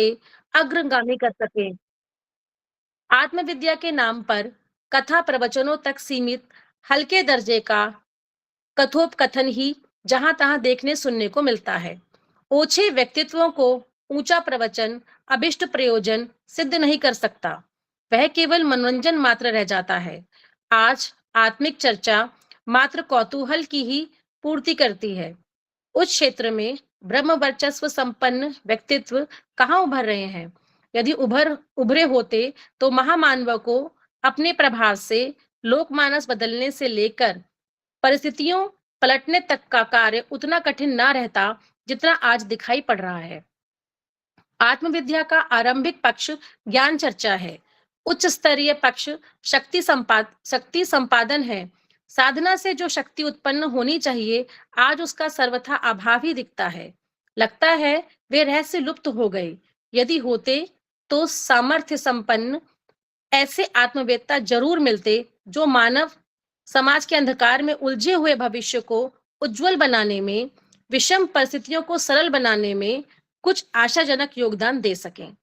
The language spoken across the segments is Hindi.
अग्रगामी कर सके। आत्मविद्या के नाम पर कथा प्रवचनों तक सीमित हल्के दर्जे का कथोपकथन ही जहां तहां देखने सुनने को मिलता है। ओछे व्यक्तित्वों को ऊंचा प्रवचन अभिष्ट प्रयोजन सिद्ध नहीं कर सकता, वह केवल मनोरंजन मात्र रह जाता है। आज आत्मिक चर्चा मात्र कौतूहल की ही पूर्ति करती है। उस क्षेत्र में ब्रह्म वर्चस्व संपन्न व्यक्तित्व कहाँ उभर रहे हैं? यदि उभरे होते तो महामानव को अपने प्रभाव से लोकमानस बदलने से लेकर परिस्थितियों पलटने तक का कार्य उतना कठिन ना रहता जितना आज दिखाई पड़ रहा है। आत्मविद्या का आरंभिक पक्ष ज्ञान चर्चा है। उच्च स्तरीय पक्ष शक्ति संपादन है। साधना से जो शक्ति उत्पन्न होनी चाहिए, आज उसका सर्वथा अभाव ही दिखता है। लगता है वे रहस्य लुप्त हो गए। यदि होते तो सामर्थ्य संपन्न ऐसे आत्मवेत्ता जरूर मिलते जो मानव समाज के अंधकार में उलझे हुए भविष्य को उज्जवल बनाने में, विषम परिस्थितियों को सरल बनाने में कुछ आशाजनक योगदान दे सकें।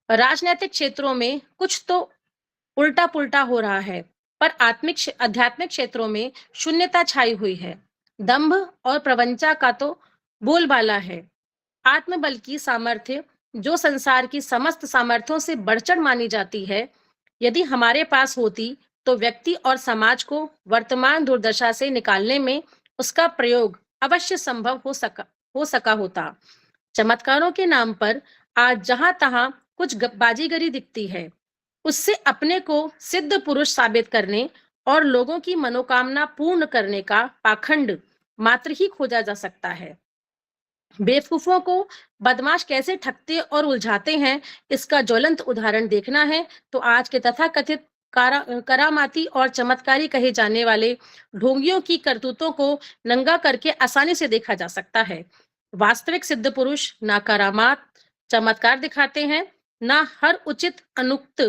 राजनीतिक क्षेत्रों में कुछ तो उल्टा पुल्टा हो रहा है, पर आध्यात्मिक क्षेत्रों में शून्यता छाई हुई है। दंभ और प्रवंचा का तो बोलबाला है। आत्मबल की सामर्थ्य जो संसार की समस्त सामर्थ्यों से बढ़-चढ़ मानी जाती है, यदि हमारे पास होती तो व्यक्ति और समाज को वर्तमान दुर्दशा से निकालने में उसका प्रयोग अवश्य संभव हो सका होता। चमत्कारों के नाम पर आज जहां तहां कुछ बाजीगरी दिखती है, उससे अपने को सिद्ध पुरुष साबित करने और लोगों की मनोकामना पूर्ण करने का पाखंड मात्र ही खोजा जा सकता है। बेवकूफों को बदमाश कैसे ठगते और उलझाते हैं, इसका ज्वलंत उदाहरण देखना है तो आज के तथाकथित करामाती और चमत्कारी कहे जाने वाले ढोंगियों की करतूतों को नंगा करके आसानी से देखा जा सकता है। वास्तविक सिद्ध पुरुष ना करामात चमत्कार दिखाते हैं, ना हर उचित अनुक्त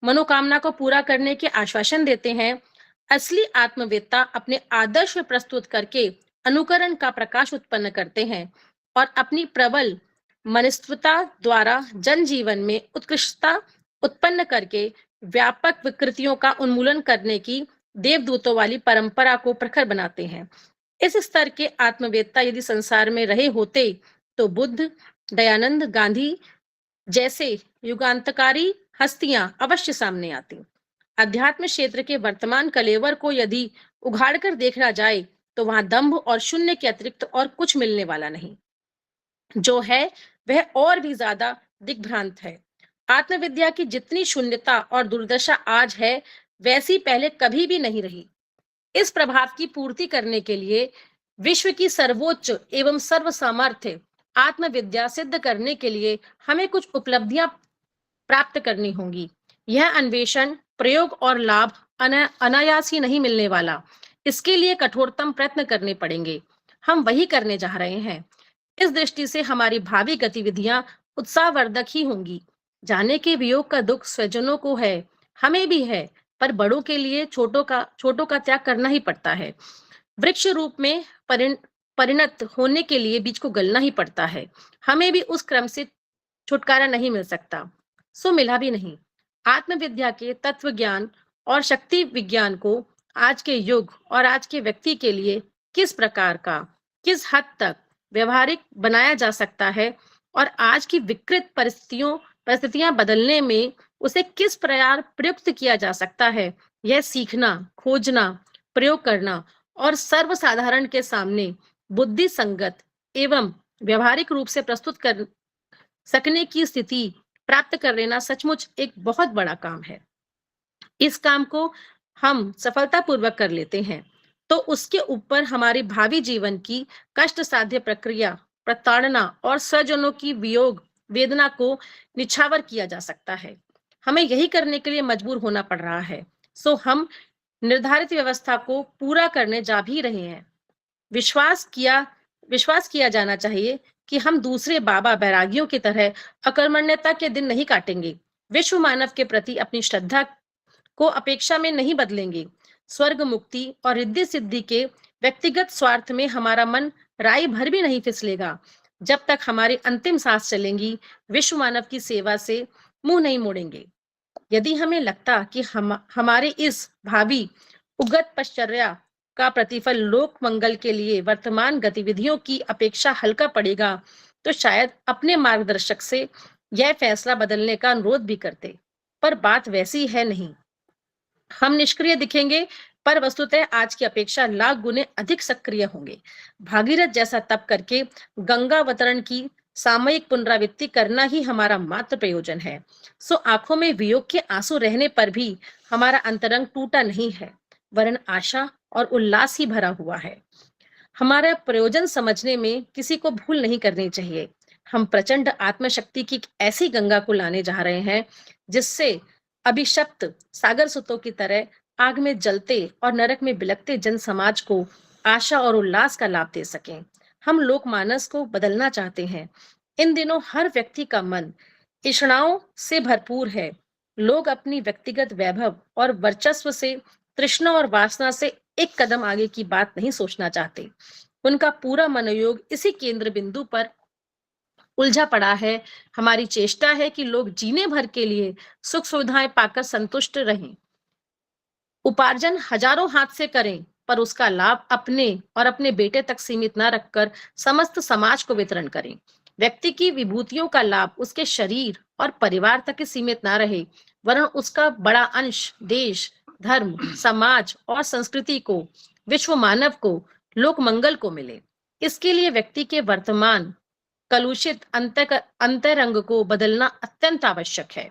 मनोकामना को पूरा करने के आश्वासन देते हैं। असली आत्मवेत्ता अपने आदर्श प्रस्तुत करके अनुकरण का प्रकाश उत्पन्न करते हैं और अपनी प्रबल मनस्विता द्वारा जनजीवन में उत्कृष्टता उत्पन्न करके व्यापक विकृतियों का उन्मूलन करने की देवदूतों वाली परंपरा को प्रखर बनाते हैं। इस स्तर के आत्मवेत्ता यदि संसार में रहे होते तो बुद्ध, दयानंद, गांधी जैसे युगांतकारी हस्तियां अवश्य सामने आती। अध्यात्म क्षेत्र के वर्तमान कलेवर को यदि उघाड़कर देखा जाए तो वहां दंभ और शून्य के अतिरिक्त और कुछ मिलने वाला नहीं। जो है वह और भी ज्यादा दिग्भ्रांत है। आत्मविद्या की जितनी शून्यता और दुर्दशा आज है, वैसी पहले कभी भी नहीं रही। इस प्रभाव की पूर्ति करने के लिए विश्व की सर्वोच्च एवं सर्व सामर्थ्य आत्मविद्या सिद्ध करने के लिए हमें कुछ उपलब्धियां प्राप्त करनी होंगी। यह अन्वेषण, प्रयोग और लाभ अनायास ही नहीं मिलने वाला। इसके लिए कठोरतम प्रयत्न करने पड़ेंगे। हम वही करने जा रहे हैं। इस दृष्टि से हमारी भावी गतिविधियां उत्साहवर्धक ही होंगी। जाने के वियोग का दुख स्वजनों को है, हमें भी है, पर बड़ों के लिए छोटों का त्याग करना ही पड़ता है। वृक्ष रूप में परिणत होने के लिए बीज को गलना ही पड़ता है। हमें भी उस क्रम से छुटकारा नहीं मिल सकता, सो मिला भी नहीं। आत्मविद्या के तत्व ज्ञान और शक्ति विज्ञान को आज के युग और आज के व्यक्ति के लिए किस प्रकार का, किस हद तक व्यवहारिक बनाया जा सकता है और आज की विकृत परिस्थितियां बदलने में उसे किस प्रकार प्रयुक्त किया जा सकता है, यह सीखना, खोजना, प्रयोग करना और सर्वसाधारण के सामने बुद्धि संगत एवं व्यवहारिक रूप से प्रस्तुत कर सकने की स्थिति प्राप्त कर लेना सचमुच एक बहुत बड़ा काम है। इस काम को हम सफलतापूर्वक कर लेते हैं तो उसके ऊपर हमारी भावी जीवन की कष्ट साध्य प्रक्रिया, प्रताड़ना और स्वजनों की वियोग वेदना को निछावर किया जा सकता है। हमें यही करने के लिए मजबूर होना पड़ रहा है, सो हम निर्धारित व्यवस्था को पूरा करने जा भी रहे हैं। विश्वास किया जाना चाहिए कि हम दूसरे बाबा बैरागियों की तरह अकर्मण्यता के दिन नहीं काटेंगे। विश्व मानव के प्रति अपनी श्रद्धा को अपेक्षा में नहीं बदलेंगे। स्वर्ग मुक्ति और रिद्धि सिद्धि के व्यक्तिगत स्वार्थ में हमारा मन राई भर भी नहीं फिसलेगा। जब तक हमारी अंतिम सांस चलेंगी, विश्व मानव की सेवा से मुंह नहीं मोड़ेंगे। यदि हमें लगता कि हम हमारे इस भावी उगत पश्चर्या का प्रतिफल लोक मंगल के लिए वर्तमान गतिविधियों की अपेक्षा हल्का पड़ेगा, तो शायद अपने मार्गदर्शक से यह फैसला बदलने का अनुरोध भी करते। पर बात वैसी है नहीं। हम निष्क्रिय दिखेंगे, पर वस्तुतः आज की अपेक्षा लाख गुने अधिक सक्रिय होंगे। भागीरथ जैसा तप करके गंगा अवतरण की सामयिक पुनरावृत्ति करना ही हमारा मात्र प्रयोजन है। सो आंखों में वियोग के आंसू रहने पर भी हमारा अंतरंग टूटा नहीं है, वरन आशा और उल्लास ही भरा हुआ है। हमारा प्रयोजन समझने में किसी को भूल नहीं करनी चाहिए। हम प्रचंड आत्मशक्ति की एक ऐसी गंगा को लाने जा रहे हैं, जिससे अभिशप्त सागर सुतों की तरह आग में जलते और नरक में बिलखते जन समाज को आशा और उल्लास का लाभ दे सकें। हम लोकमानस को बदलना चाहते हैं। इन दिनों हर व्यक्ति का मन तृष्णाओं से भरपूर है। लोग अपनी व्यक्तिगत वैभव और वर्चस्व से, तृष्णा और वासना से एक कदम आगे की बात नहीं सोचना चाहते। उनका पूरा मनोयोग इसी केंद्र बिंदु पर उलझा पड़ा है। हमारी चेष्टा है कि लोग जीने भर के लिए सुख सुविधाएं पाकर संतुष्ट रहें। उपार्जन हजारों हाथ से करें, पर उसका लाभ अपने और अपने बेटे तक सीमित न रखकर समस्त समाज को वितरण करें। व्यक्ति की विभूतियों का लाभ उसके शरीर और परिवार तक ही सीमित न रहे, वरन उसका बड़ा अंश देश, धर्म, समाज और संस्कृति को, विश्व मानव को, लोक मंगल को मिले। इसके लिए व्यक्ति के वर्तमान कलुषित अंतरंग को बदलना अत्यंत आवश्यक है।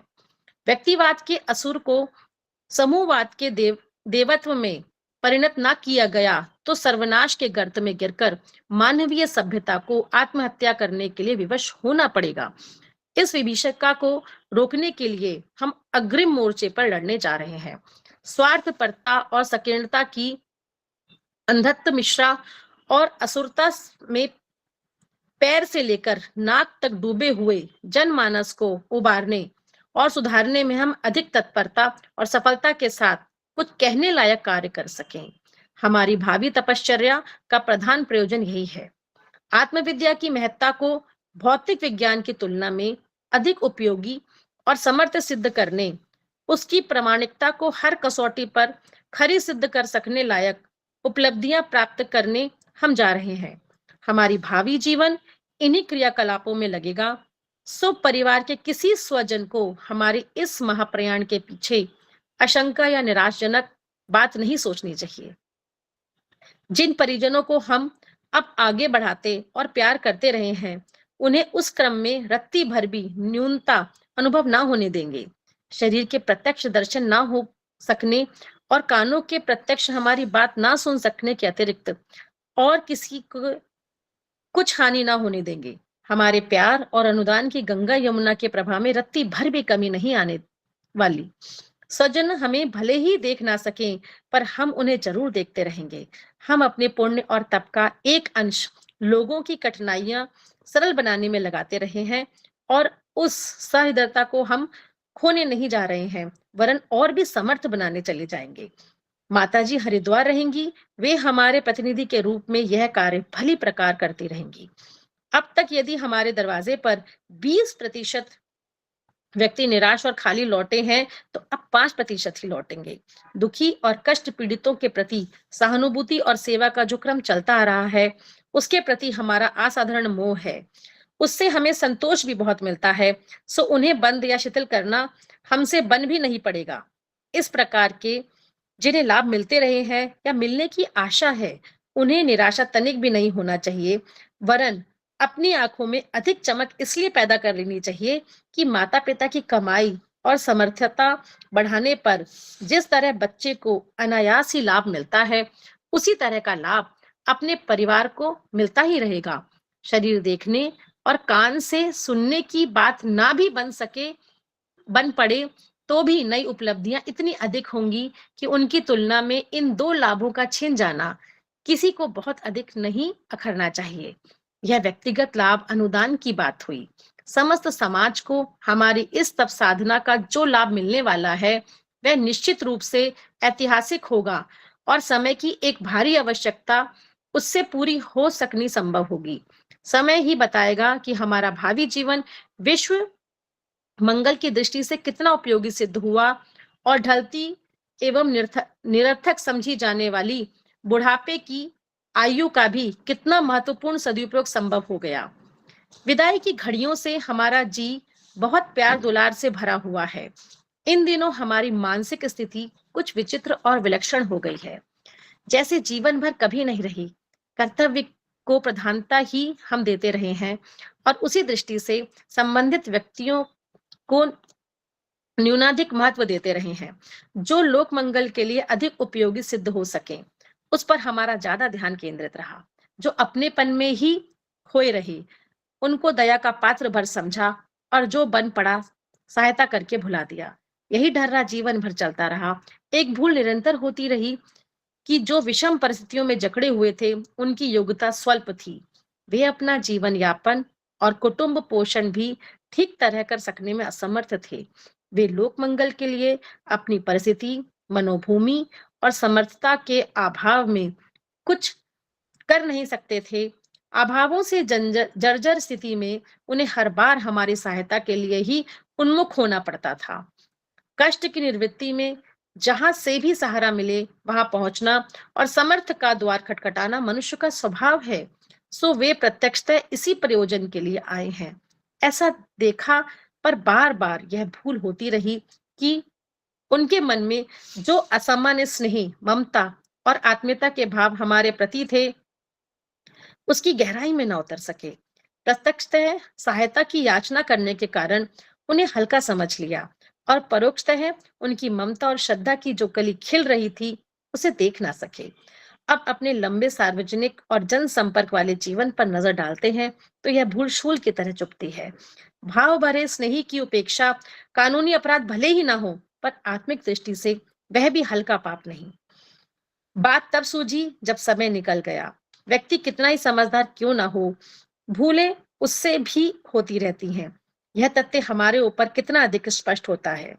व्यक्तिवाद के असुर को समूहवाद के देवत्व में परिणत ना किया गया, तो सर्वनाश के गर्त में गिरकर मानवीय सभ्यता को आत्महत्या करने के लिए विवश होना पड़ेगा। इस विभीषिका को रोकने के लिए हम अग्रिम मोर्चे पर लड़ने जा रहे हैं। स्वार्थपरता और संकीर्णता की अंधत्व मिश्रा और असुरता में पैर से लेकर नाक तक डूबे हुए जनमानस को उबारने और सुधारने में हम अधिक तत्परता और सफलता के साथ कुछ कहने लायक कार्य कर सकें। हमारी भावी तपश्चर्या का प्रधान प्रयोजन यही है। आत्मविद्या की महत्ता को भौतिक विज्ञान की तुलना में अधिक उपयोगी और समर्थ सिद्ध करने, उसकी प्रामाणिकता को हर कसौटी पर खरी सिद्ध कर सकने लायक उपलब्धियां प्राप्त करने हम जा रहे हैं। हमारी भावी जीवन इन्हीं क्रियाकलापों में लगेगा। सो परिवार के किसी स्वजन को हमारे इस महाप्रयाण के पीछे आशंका या निराशजनक बात नहीं सोचनी चाहिए। जिन परिजनों को हम अब आगे बढ़ाते और प्यार करते रहे हैं, उन्हें उस क्रम में रत्ती भर भी न्यूनता अनुभव ना होने देंगे। शरीर के प्रत्यक्ष दर्शन ना हो सकने और कानों के प्रत्यक्ष हमारी बात ना सुन सकने के अतिरिक्त और किसी को कुछ हानि ना होने देंगे। हमारे प्यार और अनुदान की गंगा यमुना के प्रभाव में रत्ती भर भी कमी नहीं आने वाली। स्वजन हमें भले ही देख ना सकें, पर हम उन्हें जरूर देखते रहेंगे। हम अपने पुण्य और तप का एक अंश लोगों की कठिनाइयां सरल बनाने में लगाते रहे हैं, और उस सहृदयता को हम खोने नहीं जा रहे हैं, वरन और भी समर्थ बनाने चले जाएंगे। माताजी हरिद्वार रहेंगी, वे हमारे प्रतिनिधि के रूप में यह कार्य भली प्रकार करती रहेंगी। अब तक यदि हमारे दरवाजे पर 20% व्यक्ति निराश और खाली लौटे हैं, तो अब 5% ही लौटेंगे। दुखी और कष्ट पीड़ितों के प्रति सहानुभूति और सेवा का जो क्रम चलता आ रहा है, उसके प्रति हमारा असाधारण मोह है। उससे हमें संतोष भी बहुत मिलता है। सो उन्हें बंद या शिथिल करना हमसे बन भी नहीं पड़ेगा। इस प्रकार के जिन्हें लाभ मिलते रहे हैं या मिलने की आशा है, उन्हें निराशा तनिक भी नहीं होना चाहिए, वरन अपनी आंखों में अधिक चमक इसलिए पैदा कर लेनी चाहिए कि माता पिता की कमाई और समर्थता बढ़ाने पर जिस तरह बच्चे को अनायास ही लाभ मिलता है, उसी तरह का लाभ अपने परिवार को मिलता ही रहेगा। शरीर देखने और कान से सुनने की बात ना भी बन पड़े, तो भी नई उपलब्धियां इतनी अधिक होंगी कि उनकी तुलना में इन दो लाभों का छिन जाना किसी को बहुत अधिक नहीं अखरना चाहिए। यह व्यक्तिगत लाभ अनुदान की बात हुई। समस्त समाज को हमारी इस तप साधना का जो लाभ मिलने वाला है, वह निश्चित रूप से ऐतिहासिक होगा और समय की एक भारी आवश्यकता उससे पूरी हो सकनी संभव होगी। समय ही बताएगा कि हमारा भावी जीवन विश्व मंगल की दृष्टि से कितना उपयोगी सिद्ध हुआ और ढलती एवं निरर्थक समझी जाने वाली बुढ़ापे की आयु का भी कितना महत्वपूर्ण सदुपयोग संभव हो गया। विदाई की घड़ियों से हमारा जी बहुत प्यार दुलार से भरा हुआ है। इन दिनों हमारी मानसिक स्थिति कुछ विचित्र और विलक्षण हो गई है, जैसे जीवन भर कभी नहीं रही। कर्तव्य को प्रधानता ही हम देते रहे हैं और उसी दृष्टि से संबंधित व्यक्तियों को न्यूनाधिक महत्व देते रहे हैं। जो लोक मंगल के लिए अधिक उपयोगी सिद्ध हो सके, उस पर हमारा ज्यादा ध्यान केंद्रित रहा। जो अपनेपन में ही खोए रहे, उनको दया का पात्र भर समझा और जो बन पड़ा, सहायता करके भुला दिया। यही ढर्रा जीवन भर चलता रहा। एक भूल निरंतर होती रही कि जो विषम परिस्थितियों में जकड़े हुए थे, उनकी योग्यता स्वल्प थी। वे अपना जीवन यापन और कुटुंब पोषण भी ठीक तरह कर सकने में असमर्थ थे। वे लोक मंगल के लिए अपनी परिस्थिति, मनोभूमि और समर्थता के अभाव में कुछ कर नहीं सकते थे। अभावों से जर्जर स्थिति में उन्हें हर बार हमारी सहायता के लिए ही उन्मुख होना पड़ता था। कष्ट की निवृत्ति में जहां से भी सहारा मिले वहां पहुंचना और समर्थ का द्वार खटखटाना मनुष्य का स्वभाव है। सो वे प्रत्यक्षतः इसी प्रयोजन के लिए आए हैं। ऐसा देखा, पर बार बार यह भूल होती रही कि उनके मन में जो असामान्य स्नेह, ममता और आत्मीयता के भाव हमारे प्रति थे, उसकी गहराई में न उतर सके। प्रत्यक्षतः सहायता की याचना करने के कारण उन्हें हल्का समझ लिया और परोक्षतः उनकी ममता और श्रद्धा की जो कली खिल रही थी, उसे देख ना सके। अब अपने लंबे सार्वजनिक और जन संपर्क वाले जीवन पर नजर डालते हैं तो यह भूल शूल की तरह चुभती है। भाव भरे स्नेही की उपेक्षा कानूनी अपराध भले ही ना हो, पर आत्मिक दृष्टि से वह भी हल्का पाप नहीं। बात तब सूझी जब समय निकल गया। व्यक्ति कितना ही समझदार क्यों ना हो, भूलें उससे भी होती रहती हैं। यह तथ्य हमारे ऊपर कितना अधिक स्पष्ट होता है।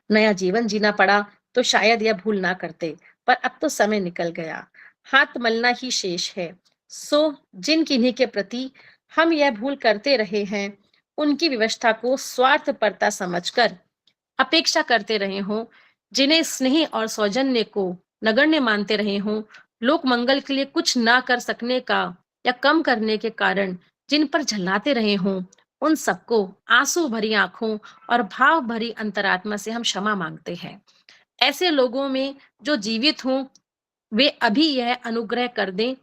नया जीवन जीना पड़ा तो शायद यह भूल ना करते, पर अब तो समय निकल गया। हाथ मलना ही शेष है। सो जिन किन्हीं के प्रति हम यह भूल करते रहे हैं, उनकी व्यवस्था को स्वार्थपरता समझकर अपेक्षा करते रहे हों, जिन्हें स्नेह और सौजन्य को नगण्य मानते रहे हों, लोक मंगल के लिए कुछ ना कर सकने का या कम करने के कारण जिन पर झल्लाते रहे हों, उन सबको आंसू भरी आंखों और भाव भरी अंतरात्मा से हम क्षमा मांगते हैं। ऐसे लोगों में जो जीवित हों, वे अभी यह अनुग्रह कर दें,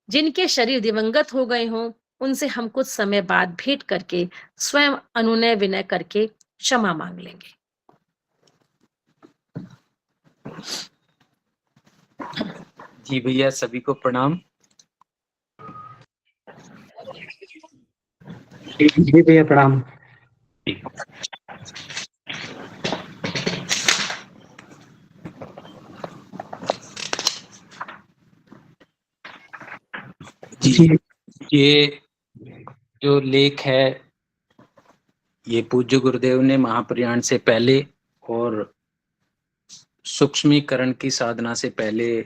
जिनके शरीर दिवंगत हो गए हों, उनसे हम कुछ समय बाद भेंट करके स्वयं अनुनय विनय करके क्षमा मांग लेंगे। जी भैया, सभी को प्रणाम। जी भैया प्रणाम। जी, ये जो लेख है, ये पूज्य गुरुदेव ने महाप्रयाण से पहले और सूक्ष्मीकरण की साधना से पहले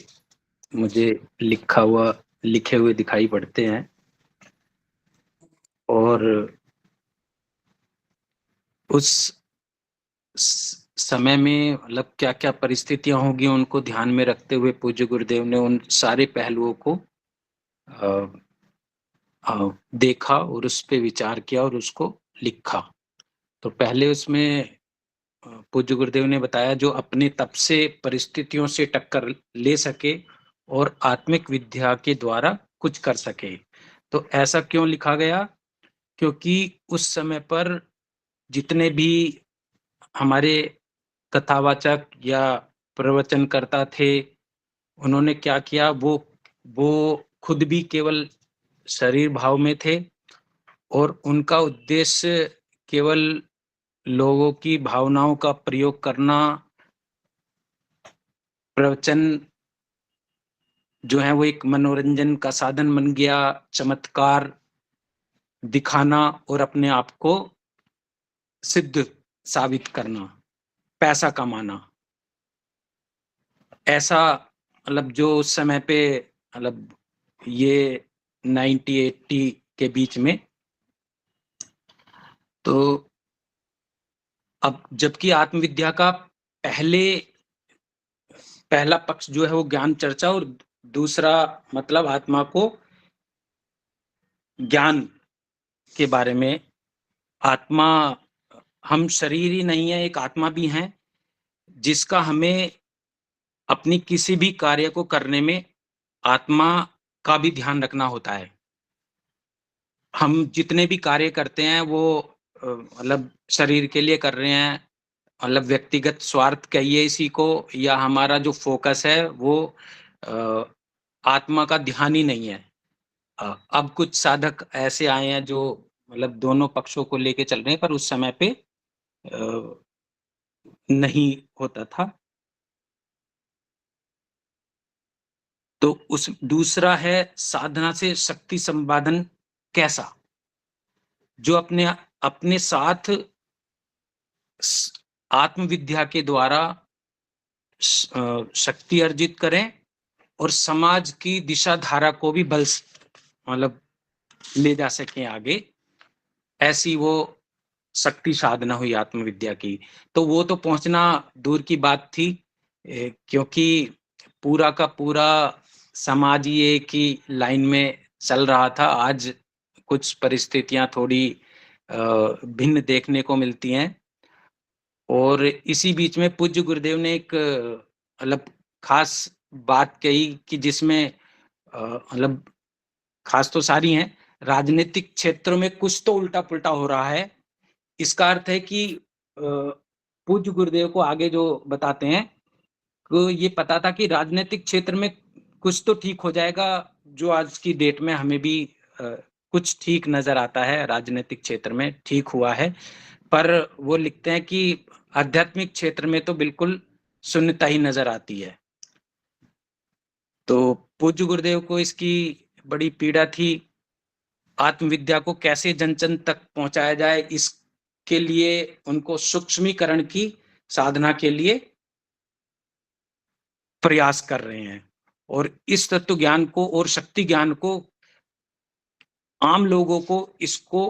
मुझे लिखे हुए दिखाई पड़ते हैं। और उस समय में मतलब क्या क्या परिस्थितियां होगी, उनको ध्यान में रखते हुए पूज्य गुरुदेव ने उन सारे पहलुओं को देखा और उस पर विचार किया और उसको लिखा। तो पहले उसमें पूज्य गुरुदेव ने बताया जो अपने तप से परिस्थितियों से टक्कर ले सके और आत्मिक विद्या के द्वारा कुछ कर सके। तो ऐसा क्यों लिखा गया? क्योंकि उस समय पर जितने भी हमारे कथावाचक या प्रवचनकर्ता थे, उन्होंने क्या किया, वो खुद भी केवल शरीर भाव में थे और उनका उद्देश्य केवल लोगों की भावनाओं का प्रयोग करना, प्रवचन जो है वो एक मनोरंजन का साधन बन गया, चमत्कार दिखाना और अपने आप को सिद्ध साबित करना, पैसा कमाना। ऐसा मतलब जो उस समय पे मतलब ये 90-80 के बीच में। तो अब जबकि आत्मविद्या का पहला पक्ष जो है वो ज्ञान चर्चा और दूसरा मतलब आत्मा को ज्ञान के बारे में। आत्मा, हम शरीर ही नहीं है, एक आत्मा भी है जिसका हमें अपनी किसी भी कार्य को करने में आत्मा का भी ध्यान रखना होता है। हम जितने भी कार्य करते हैं वो मतलब शरीर के लिए कर रहे हैं, मतलब व्यक्तिगत स्वार्थ कहिए इसी को, या हमारा जो फोकस है वो आत्मा का ध्यान ही नहीं है। अब कुछ साधक ऐसे आए हैं जो मतलब दोनों पक्षों को लेके चल रहे हैं, पर उस समय पे नहीं होता था। तो उस दूसरा है साधना से शक्ति संपादन कैसा, जो अपने साथ आत्मविद्या के द्वारा शक्ति अर्जित करें और समाज की दिशा धारा को भी बल मतलब ले जा सकें आगे, ऐसी वो शक्ति साधना हुई आत्मविद्या की। तो वो तो पहुंचना दूर की बात थी, क्योंकि पूरा का पूरा समाज ही एक ही लाइन में चल रहा था। आज कुछ परिस्थितियां थोड़ी भिन्न देखने को मिलती हैं, और इसी बीच में पूज्य गुरुदेव ने एक मतलब खास बात कही कि जिसमें मतलब खास तो सारी हैं, राजनीतिक क्षेत्र में कुछ तो उल्टा पुल्टा हो रहा है। इसका अर्थ है कि पूज्य गुरुदेव को आगे जो बताते हैं को ये पता था कि राजनीतिक क्षेत्र में कुछ तो ठीक हो जाएगा, जो आज की डेट में हमें भी कुछ ठीक नजर आता है, राजनीतिक क्षेत्र में ठीक हुआ है। पर वो लिखते हैं कि आध्यात्मिक क्षेत्र में तो बिल्कुल शून्यता ही नजर आती है। तो पूज्य गुरुदेव को इसकी बड़ी पीड़ा थी। आत्मविद्या को कैसे जन जन तक पहुंचाया जाए, इसके लिए उनको सूक्ष्मीकरण की साधना के लिए प्रयास कर रहे हैं, और इस तत्व ज्ञान को और शक्ति ज्ञान को आम लोगों को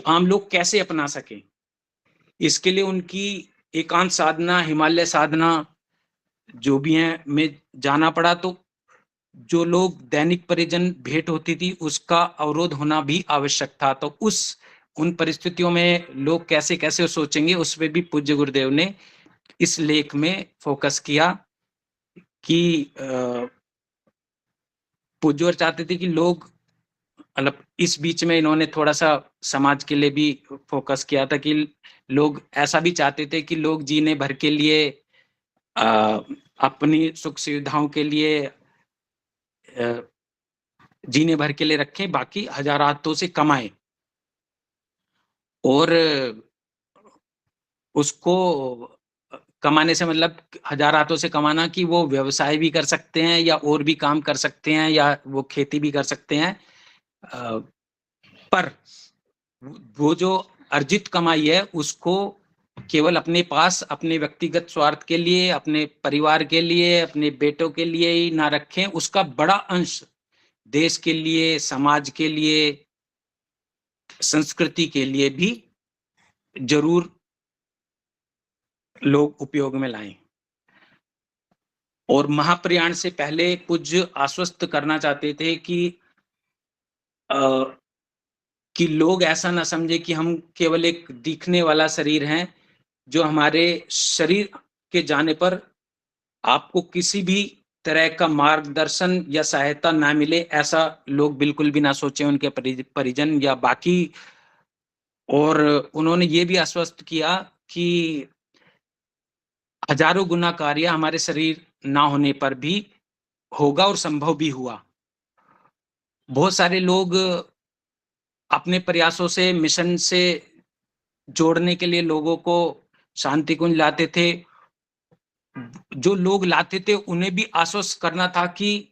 आम लोग कैसे अपना सकें, इसके लिए उनकी एकांत साधना, हिमालय साधना जो भी है में जाना पड़ा। तो जो लोग दैनिक परिजन भेंट होती थी उसका अवरोध होना भी आवश्यक था। तो उन परिस्थितियों में लोग कैसे कैसे सोचेंगे, उस पर भी पूज्य गुरुदेव ने इस लेख में फोकस किया कि पूज्य चाहते थे कि लोग मतलब इस बीच में इन्होंने थोड़ा सा समाज के लिए भी फोकस किया था कि लोग ऐसा भी चाहते थे कि लोग जीने भर के लिए अपनी सुख सुविधाओं के लिए जीने भर के लिए रखें, बाकी हजार हाथों से कमाएं, और उसको कमाने से मतलब हजार हाथों से कमाना कि वो व्यवसाय भी कर सकते हैं या और भी काम कर सकते हैं या वो खेती भी कर सकते हैं। पर वो जो अर्जित कमाई है उसको केवल अपने पास अपने व्यक्तिगत स्वार्थ के लिए, अपने परिवार के लिए, अपने बेटों के लिए ही ना रखें, उसका बड़ा अंश देश के लिए, समाज के लिए, संस्कृति के लिए भी जरूर लोग उपयोग में लाएं। और महाप्रयाण से पहले पूज्य आश्वस्त करना चाहते थे कि लोग ऐसा ना समझे कि हम केवल एक दिखने वाला शरीर हैं, जो हमारे शरीर के जाने पर आपको किसी भी तरह का मार्गदर्शन या सहायता ना मिले, ऐसा लोग बिल्कुल भी ना सोचें, उनके परिजन या बाकी। और उन्होंने ये भी आश्वस्त किया कि हजारों गुना कार्य हमारे शरीर ना होने पर भी होगा और संभव भी हुआ। बहुत सारे लोग अपने प्रयासों से, मिशन से जोड़ने के लिए लोगों को शांति कुंज लाते थे। जो लोग लाते थे उन्हें भी आश्वस्त करना था कि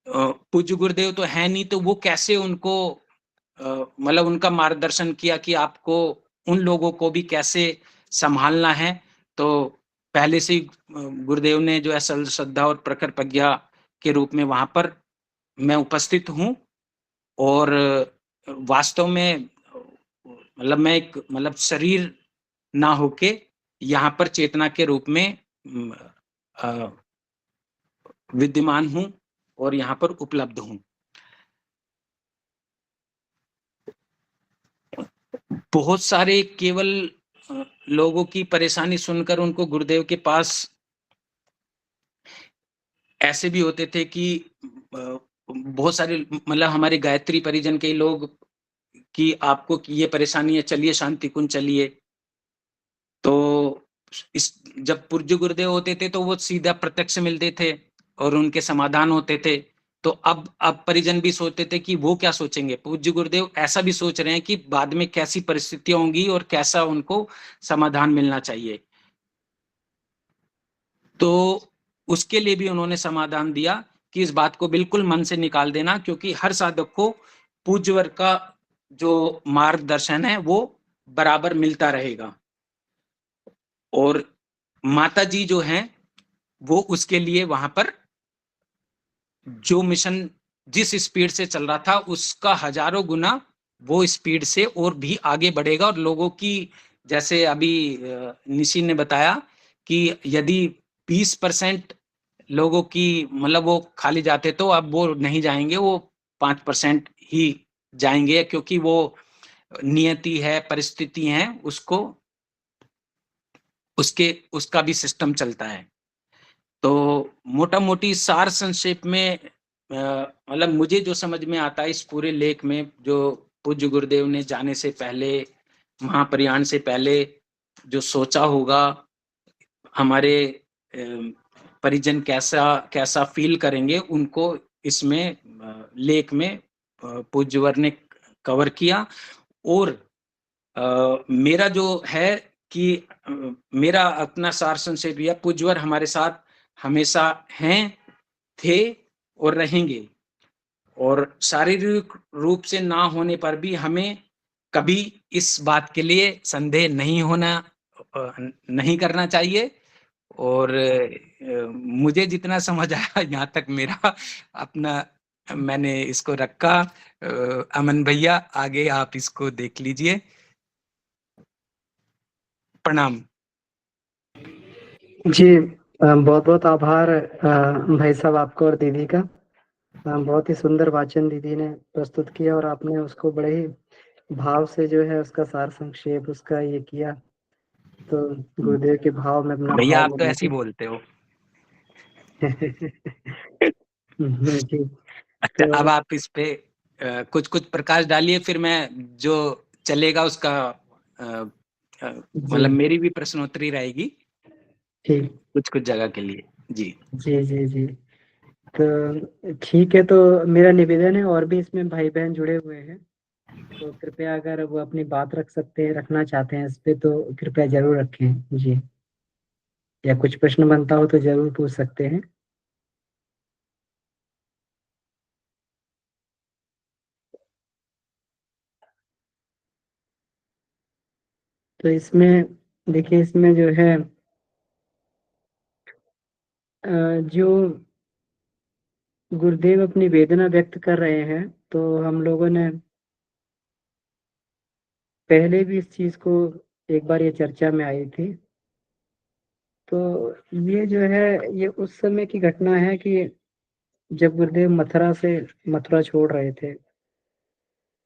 पूज्य गुरुदेव तो है नहीं, तो वो कैसे उनको मतलब उनका मार्गदर्शन किया कि आपको उन लोगों को भी कैसे संभालना है। तो पहले से गुरुदेव ने जो है श्रद्धा और प्रखर प्रज्ञा के रूप में वहां पर मैं उपस्थित हूं, और वास्तव में मतलब मैं एक मतलब शरीर ना होके यहाँ पर चेतना के रूप में विद्यमान हूँ और यहाँ पर उपलब्ध हूँ। बहुत सारे केवल लोगों की परेशानी सुनकर उनको गुरुदेव के पास ऐसे भी होते थे कि बहुत सारे मतलब हमारे गायत्री परिजन के लोग कि आपको ये परेशानी है, चलिए शांति कुंज चलिए। तो इस जब पूज्य गुरुदेव होते थे तो वो सीधा प्रत्यक्ष मिलते थे और उनके समाधान होते थे। तो अब परिजन भी सोचते थे कि वो क्या सोचेंगे? पूज्य गुरुदेव ऐसा भी सोच रहे हैं कि बाद में कैसी परिस्थितियाँ होंगी और कैसा उनको समाधान मिलना चाहिए। तो उसके लिए भी उन्होंने समाधान दिया कि इस बात को बिल्कुल मन से निकाल देना, क्योंकि हर साधक को पूज्यवर का जो मार्गदर्शन है वो बराबर मिलता रहेगा। और माताजी जो हैं वो उसके लिए वहां पर जो मिशन जिस स्पीड से चल रहा था उसका हजारों गुना वो स्पीड से और भी आगे बढ़ेगा। और लोगों की जैसे अभी निशी ने बताया कि यदि 20% लोगों की मतलब वो खाली जाते तो अब वो नहीं जाएंगे, वो 5% ही जाएंगे, क्योंकि वो नियति है, परिस्थिति है, उसको उसका भी सिस्टम चलता है। तो मोटा मोटी सार संक्षेप में मतलब मुझे जो समझ में आता है इस पूरे लेख में, जो पूज्य गुरुदेव ने जाने से पहले, महाप्रयाण से पहले जो सोचा होगा, हमारे परिजन कैसा कैसा फील करेंगे, उनको इसमें लेख में पूज्यवर ने कवर किया। और मेरा जो है कि मेरा अपना सार संक्षेप यह, पूज्यवर हमारे साथ हमेशा हैं, थे और रहेंगे। और शारीरिक रूप से ना होने पर भी हमें कभी इस बात के लिए संदेह नहीं करना चाहिए। और मुझे जितना समझ आया यहाँ तक मेरा अपना मैंने इसको रखा। अमन भैया आगे आप इसको देख लीजिए। प्रणाम। जी, बहुत बहुत आभार भाई साहब आपको और दीदी का। बहुत ही सुंदर वाचन दीदी ने प्रस्तुत किया और आपने उसको बड़े ही भाव से जो है उसका सार संक्षेप उसका ये किया। तो गुरुदेव के भाव में अपना भैया भाव आप तो मिला ऐसे ही बोलते हो। जी। अच्छा, तो अब आप इस पे कुछ कुछ प्रकाश डालिए, फिर मैं जो चलेगा उसका जी मतलब मेरी भी प्रश्नोत्तरी रहेगी ठीक। कुछ कुछ जगह के लिए। जी जी जी जी। तो ठीक है, तो मेरा निवेदन है, और भी इसमें भाई बहन जुड़े हुए हैं, तो कृपया अगर वो अपनी बात रख सकते हैं, रखना चाहते हैं इस पे, तो कृपया जरूर रखें जी। या कुछ प्रश्न बनता हो तो जरूर पूछ सकते हैं। तो इसमें देखिए, इसमें जो है जो गुरुदेव अपनी वेदना व्यक्त कर रहे हैं, तो हम लोगों ने पहले भी इस चीज को एक बार ये चर्चा में आई थी। तो ये जो है ये उस समय की घटना है कि जब गुरुदेव मथुरा छोड़ रहे थे,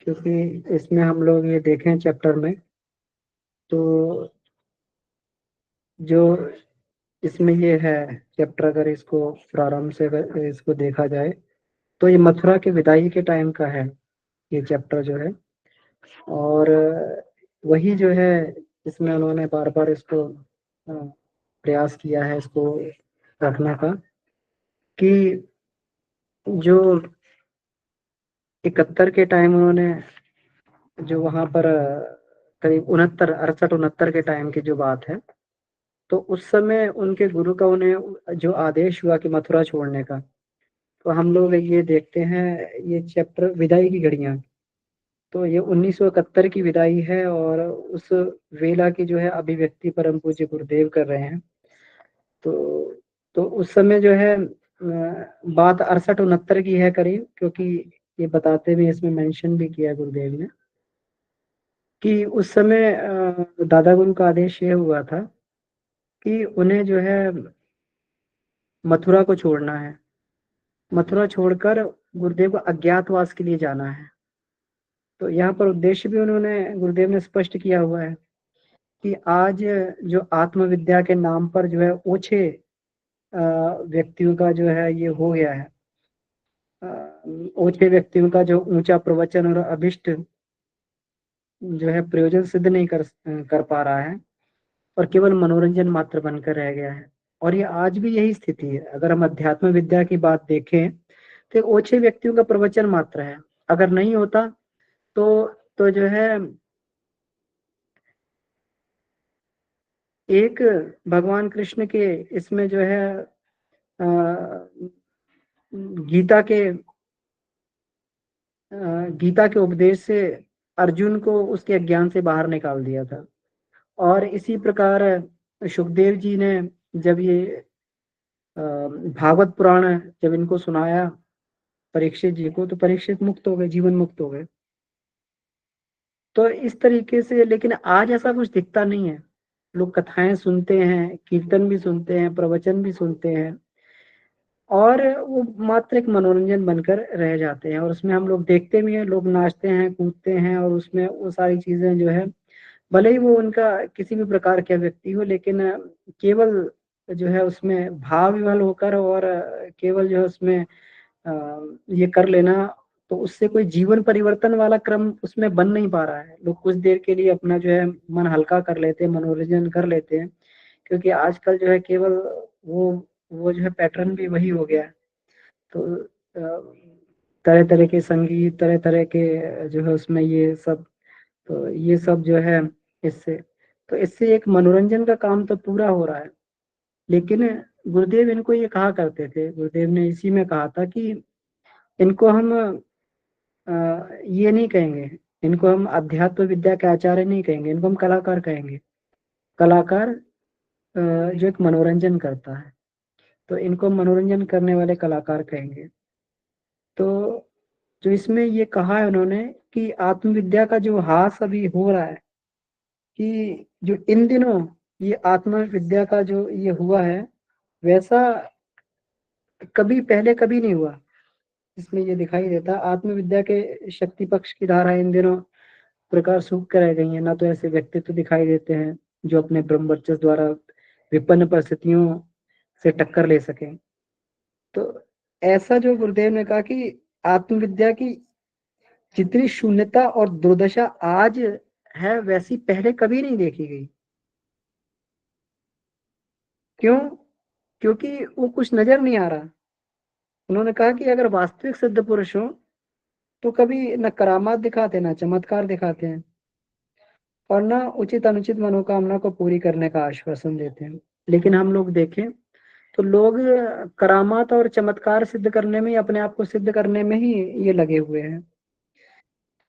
क्योंकि इसमें हम लोग ये देखें चैप्टर में, तो जो इसमें ये है चैप्टर, अगर इसको प्रारंभ से अगर इसको देखा जाए, तो ये मथुरा के विदाई के टाइम का है ये चैप्टर जो है। और वही जो है इसमें उन्होंने बार बार इसको प्रयास किया है इसको रखने का, कि जो 71 के टाइम उन्होंने जो वहां पर करीब 69 68 69 के टाइम की जो बात है, तो उस समय उनके गुरु का उन्हें जो आदेश हुआ कि मथुरा छोड़ने का, तो हम लोग ये देखते हैं ये चैप्टर विदाई की घड़ियां, तो ये 1971 की विदाई है, और उस वेला की जो है अभिव्यक्ति परम पूज्य गुरुदेव कर रहे हैं। तो उस समय जो है बात 68 69 की है करीब, क्योंकि ये बताते हुए इसमें मेंशन भी किया गुरुदेव ने कि उस समय दादा गुरु का आदेश ये हुआ था कि उन्हें जो है मथुरा को छोड़ना है, मथुरा छोड़कर गुरुदेव को अज्ञातवास के लिए जाना है। तो यहाँ पर उद्देश्य भी उन्होंने गुरुदेव ने स्पष्ट किया हुआ है कि आज जो आत्मविद्या के नाम पर जो है ओछे व्यक्तियों का जो है ये हो गया है, ओछे व्यक्तियों का जो ऊंचा प्रवचन और अभिष्ट जो है प्रयोजन सिद्ध नहीं कर पा रहा है और केवल मनोरंजन मात्र बनकर रह गया है। और ये आज भी यही स्थिति है। अगर हम अध्यात्म विद्या की बात देखें तो ओछे व्यक्तियों का प्रवचन मात्र है। अगर नहीं होता तो जो है एक भगवान कृष्ण के इसमें जो है गीता के उपदेश से अर्जुन को उसके अज्ञान से बाहर निकाल दिया था। और इसी प्रकार सुखदेव जी ने जब ये भागवत पुराण जब इनको सुनाया परीक्षित जी को, तो परीक्षित मुक्त हो गए, जीवन मुक्त हो गए। तो इस तरीके से, लेकिन आज ऐसा कुछ दिखता नहीं है। लोग कथाएं सुनते हैं, कीर्तन भी सुनते हैं, प्रवचन भी सुनते हैं और वो मात्र एक मनोरंजन बनकर रह जाते हैं। और उसमें हम लोग देखते भी हैं, लोग नाचते हैं, कूदते हैं और उसमें वो सारी चीजें जो है, भले ही वो उनका किसी भी प्रकार का व्यक्ति हो, लेकिन केवल जो है उसमें भाव विवल होकर और केवल जो है उसमें ये कर लेना, तो उससे कोई जीवन परिवर्तन वाला क्रम उसमें बन नहीं पा रहा है। लोग कुछ देर के लिए अपना जो है मन हल्का कर लेते हैं, मनोरंजन कर लेते हैं, क्योंकि आजकल जो है केवल वो जो है पैटर्न भी वही हो गया है। तो तरह तरह के संगीत, तरह तरह के जो है उसमें ये सब, तो ये सब जो है इससे तो इससे एक मनोरंजन का काम तो पूरा हो रहा है। लेकिन गुरुदेव इनको ये कहा करते थे, गुरुदेव ने इसी में कहा था कि इनको हम ये नहीं कहेंगे, इनको हम अध्यात्म विद्या के आचार्य नहीं कहेंगे, इनको हम कलाकार कहेंगे। कलाकार जो एक मनोरंजन करता है, तो इनको मनोरंजन करने वाले कलाकार कहेंगे। तो जो इसमें ये कहा है उन्होंने कि आत्मविद्या का जो हास अभी हो रहा है, कि जो इन दिनों ये आत्मविद्या का जो ये हुआ है, वैसा कभी पहले कभी नहीं हुआ। इसमें ये दिखाई देता, आत्मविद्या के शक्ति पक्ष की धारा इन दिनों प्रकार सूख कर रह गई है। ना तो ऐसे व्यक्तित्व दिखाई देते हैं जो अपने ब्रह्मवर्चस्व द्वारा विपन्न परिस्थितियों से टक्कर ले सके। तो ऐसा जो गुरुदेव ने कहा कि आत्मविद्या की जितनी शून्यता और दुर्दशा आज है, वैसी पहले कभी नहीं देखी गई। क्यों? क्योंकि वो कुछ नजर नहीं आ रहा। उन्होंने कहा कि अगर वास्तविक सिद्ध पुरुष हो तो कभी न करामात दिखाते, न चमत्कार दिखाते हैं और न उचित अनुचित मनोकामना को पूरी करने का आश्वासन देते हैं। लेकिन हम लोग देखें तो लोग करामात और चमत्कार सिद्ध करने में, अपने आप को सिद्ध करने में ही ये लगे हुए हैं।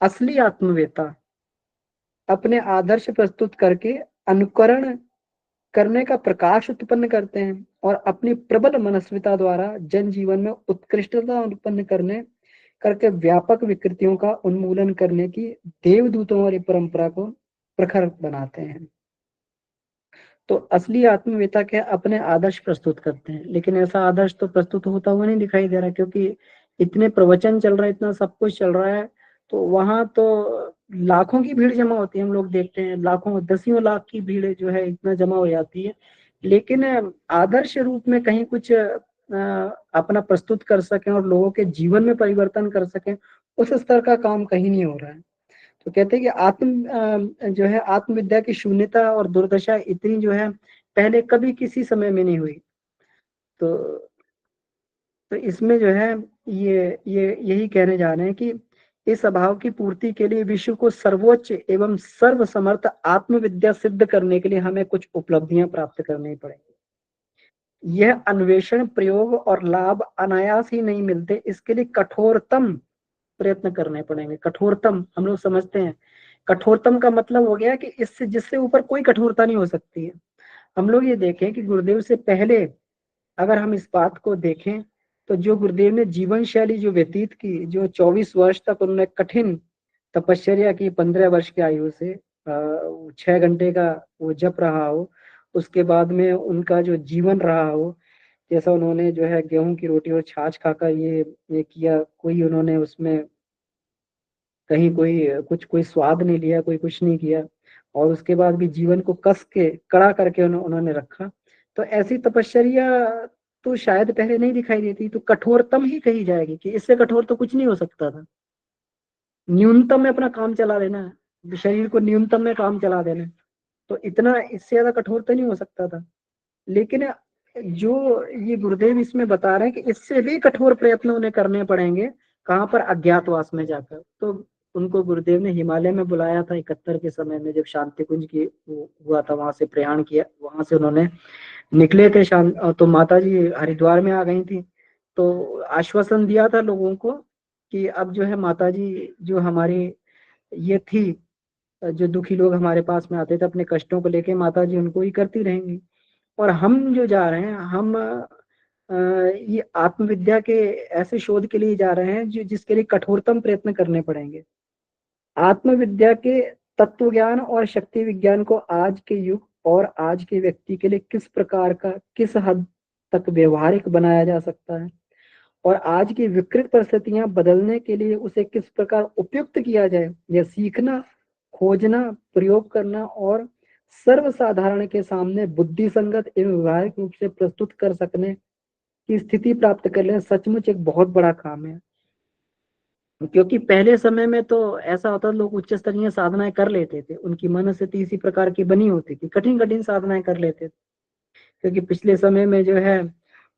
असली आत्मवेता अपने आदर्श प्रस्तुत करके अनुकरण करने का प्रकाश उत्पन्न करते हैं और अपनी प्रबल मनस्विता द्वारा जन जीवन में उत्कृष्टता उत्पन्न करके व्यापक विकृतियों का उन्मूलन करने की देवदूतों वाली परंपरा को प्रखर बनाते हैं। तो असली आत्मवेता क्या अपने आदर्श प्रस्तुत करते हैं, लेकिन ऐसा आदर्श तो प्रस्तुत होता हुआ नहीं दिखाई दे रहा, क्योंकि इतने प्रवचन चल रहा है, इतना सब कुछ चल रहा है, तो वहां तो लाखों की भीड़ जमा होती है। हम लोग देखते हैं लाखों, दसियों लाख की भीड़ जो है इतना जमा हो जाती है, लेकिन आदर्श रूप में कहीं कुछ अपना प्रस्तुत कर सकें और लोगों के जीवन में परिवर्तन कर सकें, उस स्तर का काम कहीं नहीं हो रहा है। तो कहते हैं कि जो है आत्मविद्या की शून्यता और दुर्दशा इतनी जो है पहले कभी किसी समय में नहीं हुई। तो इसमें जो है ये यही कहने जा रहे हैं कि इस अभाव की पूर्ति के लिए विश्व को सर्वोच्च एवं सर्वसमर्थ आत्मविद्या सिद्ध करने के लिए हमें कुछ उपलब्धियां प्राप्त करनी पड़ेंगी। यह अन्वेषण, प्रयोग और लाभ अनायास ही नहीं मिलते, इसके लिए कठोरतम प्रयत्न करने पड़ेंगे। कठोरतम हम लोग समझते हैं, कठोरतम का मतलब हो गया कि इससे जिससे ऊपर कोई कठोरता नहीं हो सकती है। हम लोग ये देखें कि गुरुदेव से पहले अगर हम इस बात को देखें तो जो गुरुदेव ने जीवन शैली जो व्यतीत की, जो 24 वर्ष तक उन्होंने कठिन तपश्चर्या की 15 वर्ष की आयु से 6 घंटे का वो जप रहा हो, उसके बाद में उनका जो जीवन रहा हो, जैसा उन्होंने जो है गेहूं की रोटी और छाछ खाकर ये किया, कोई उन्होंने उसमें कहीं कोई स्वाद नहीं लिया, कोई कुछ नहीं किया, और उसके बाद भी जीवन को कस के कड़ा करके उन्होंने रखा। तो ऐसी तपश्चर्या तो शायद पहले नहीं दिखाई देती, तो कठोरतम ही कही जाएगी कि इससे कठोर तो कुछ नहीं हो सकता था। न्यूनतम में अपना काम चला लेना है, शरीर को न्यूनतम में काम चला देना है, तो इतना इससे ज्यादा कठोर तो नहीं हो सकता था। लेकिन जो ये गुरुदेव इसमें बता रहे हैं कि इससे भी कठोर प्रयत्न उन्हें करने पड़ेंगे, कहाँ पर, अज्ञातवास में जाकर। तो उनको गुरुदेव ने हिमालय में बुलाया था 71 के समय में, जब शांति कुंज की हुआ था, वहां से प्रयाण किया, वहां से उन्होंने निकले थे तो माता जी हरिद्वार में आ गई थी। तो आश्वासन दिया था लोगों को कि अब जो है माता जी जो हमारी ये थी, जो दुखी लोग हमारे पास में आते थे अपने कष्टों को लेके, माता जी उनको ही करती रहेंगी। और हम जो जा रहे हैं, हम ये आत्मविद्या के ऐसे शोध के लिए जा रहे हैं जिसके लिए कठोरतम प्रयत्न करने पड़ेंगे। आत्मविद्या के तत्व ज्ञान और शक्ति विज्ञान को आज के युग और आज के व्यक्ति के लिए किस प्रकार का, किस हद तक व्यवहारिक बनाया जा सकता है, और आज की विकृत परिस्थितियां बदलने के लिए उसे किस प्रकार उपयुक्त किया जाए, यह सीखना, खोजना, प्रयोग करना और सर्वसाधारण के सामने बुद्धि संगत एवं व्यवहारिक रूप से प्रस्तुत कर सकने की स्थिति प्राप्त कर लेना सचमुच एक बहुत बड़ा काम है। क्योंकि पहले समय में तो ऐसा होता, लोग उच्च स्तरीय साधनाएं कर लेते थे, उनकी मनस्थिति इसी प्रकार की बनी होती थी, कठिन कठिन साधनाएं कर लेते थे। क्योंकि पिछले समय में जो है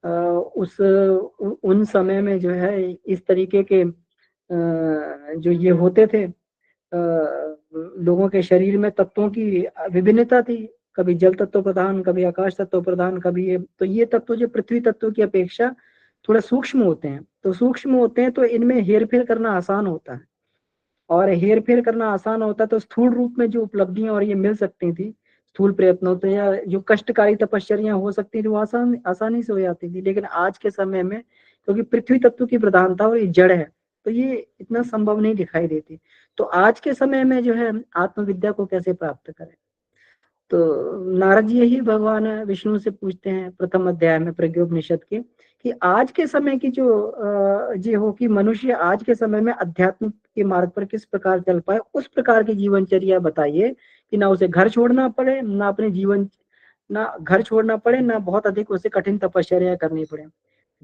उन समय में जो है इस तरीके के जो ये होते थे, लोगों के शरीर में तत्वों की विभिन्नता थी, कभी जल तत्व प्रधान, कभी आकाश तत्व प्रधान, कभी ये तत्व जो पृथ्वी तत्व की अपेक्षा थोड़ा सूक्ष्म होते हैं, तो इनमें हेरफेर करना आसान होता है, और हेर फेर करना आसान होता है, तो स्थूल रूप में जो उपलब्धियां और ये मिल सकती थी स्थूल प्रयत्नों से, या जो कष्टकारी तपश्चर्या हो सकती थी, वो आसानी से हो जाती थी। लेकिन आज के समय में क्योंकि पृथ्वी तत्व की प्रधानता और ये जड़ है, तो ये इतना संभव नहीं दिखाई देती। तो आज के समय में जो है आत्मविद्या को कैसे प्राप्त करें, तो नारद जी ही भगवान विष्णु से पूछते हैं प्रथम अध्याय में प्रज्ञोपनिषद के, कि आज के समय की जो ये हो कि मनुष्य आज के समय में अध्यात्म के मार्ग पर किस प्रकार चल पाए, उस प्रकार की जीवनचर्या बताइए कि ना उसे घर छोड़ना पड़े, ना घर छोड़ना पड़े, ना बहुत अधिक उसे कठिन तपश्चर्या करनी पड़े।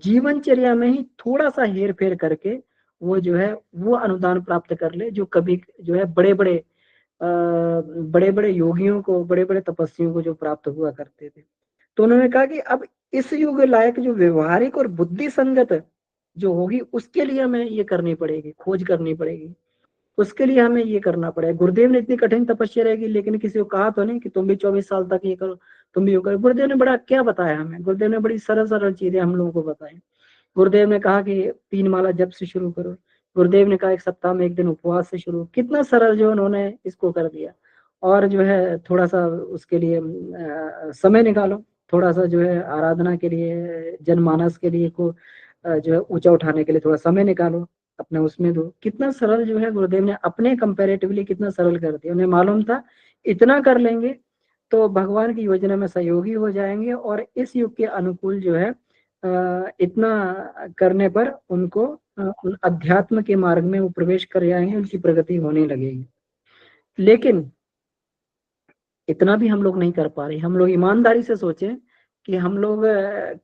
जीवनचर्या में ही थोड़ा सा हेर फेर करके वो जो है वो अनुदान प्राप्त कर ले, जो कभी जो है बड़े बड़े योगियों को, बड़े बड़े तपस्वियों को जो प्राप्त हुआ करते थे। तो उन्होंने कहा कि अब इस युग लायक जो व्यवहारिक और बुद्धि संगत जो होगी, उसके लिए हमें ये करनी पड़ेगी, खोज करनी पड़ेगी, उसके लिए हमें ये करना पड़ेगा। गुरुदेव ने इतनी कठिन तपस्या रहेगी, लेकिन किसी को कहा तो नहीं कि तुम भी 24 साल तक ये करो, तुम भी ये करो। गुरुदेव ने बड़ा क्या बताया हमें, गुरुदेव ने बड़ी सरल सरल चीजें हम लोगों को बताई। गुरुदेव ने कहा कि 3 माला जप से शुरू करो, गुरुदेव ने कहा 1 सप्ताह में 1 दिन उपवास से शुरू, कितना सरल जो उन्होंने इसको कर दिया। और जो है थोड़ा सा उसके लिए समय निकालो, थोड़ा सा जो है आराधना के लिए, जनमानस के लिए को जो है ऊंचा उठाने के लिए थोड़ा समय निकालो, अपने उसमें दो। कितना सरल जो है गुरुदेव ने अपने कंपैरेटिवली कितना सरल कर दिया। उन्हें मालूम था इतना कर लेंगे तो भगवान की योजना में सहयोगी हो जाएंगे, और इस युग के अनुकूल जो है इतना करने पर उनको उन अध्यात्म के मार्ग में वो प्रवेश कर जाएंगे, उनकी प्रगति होने लगेगी। लेकिन इतना भी हम लोग नहीं कर पा रहे। हम लोग ईमानदारी से सोचें कि हम लोग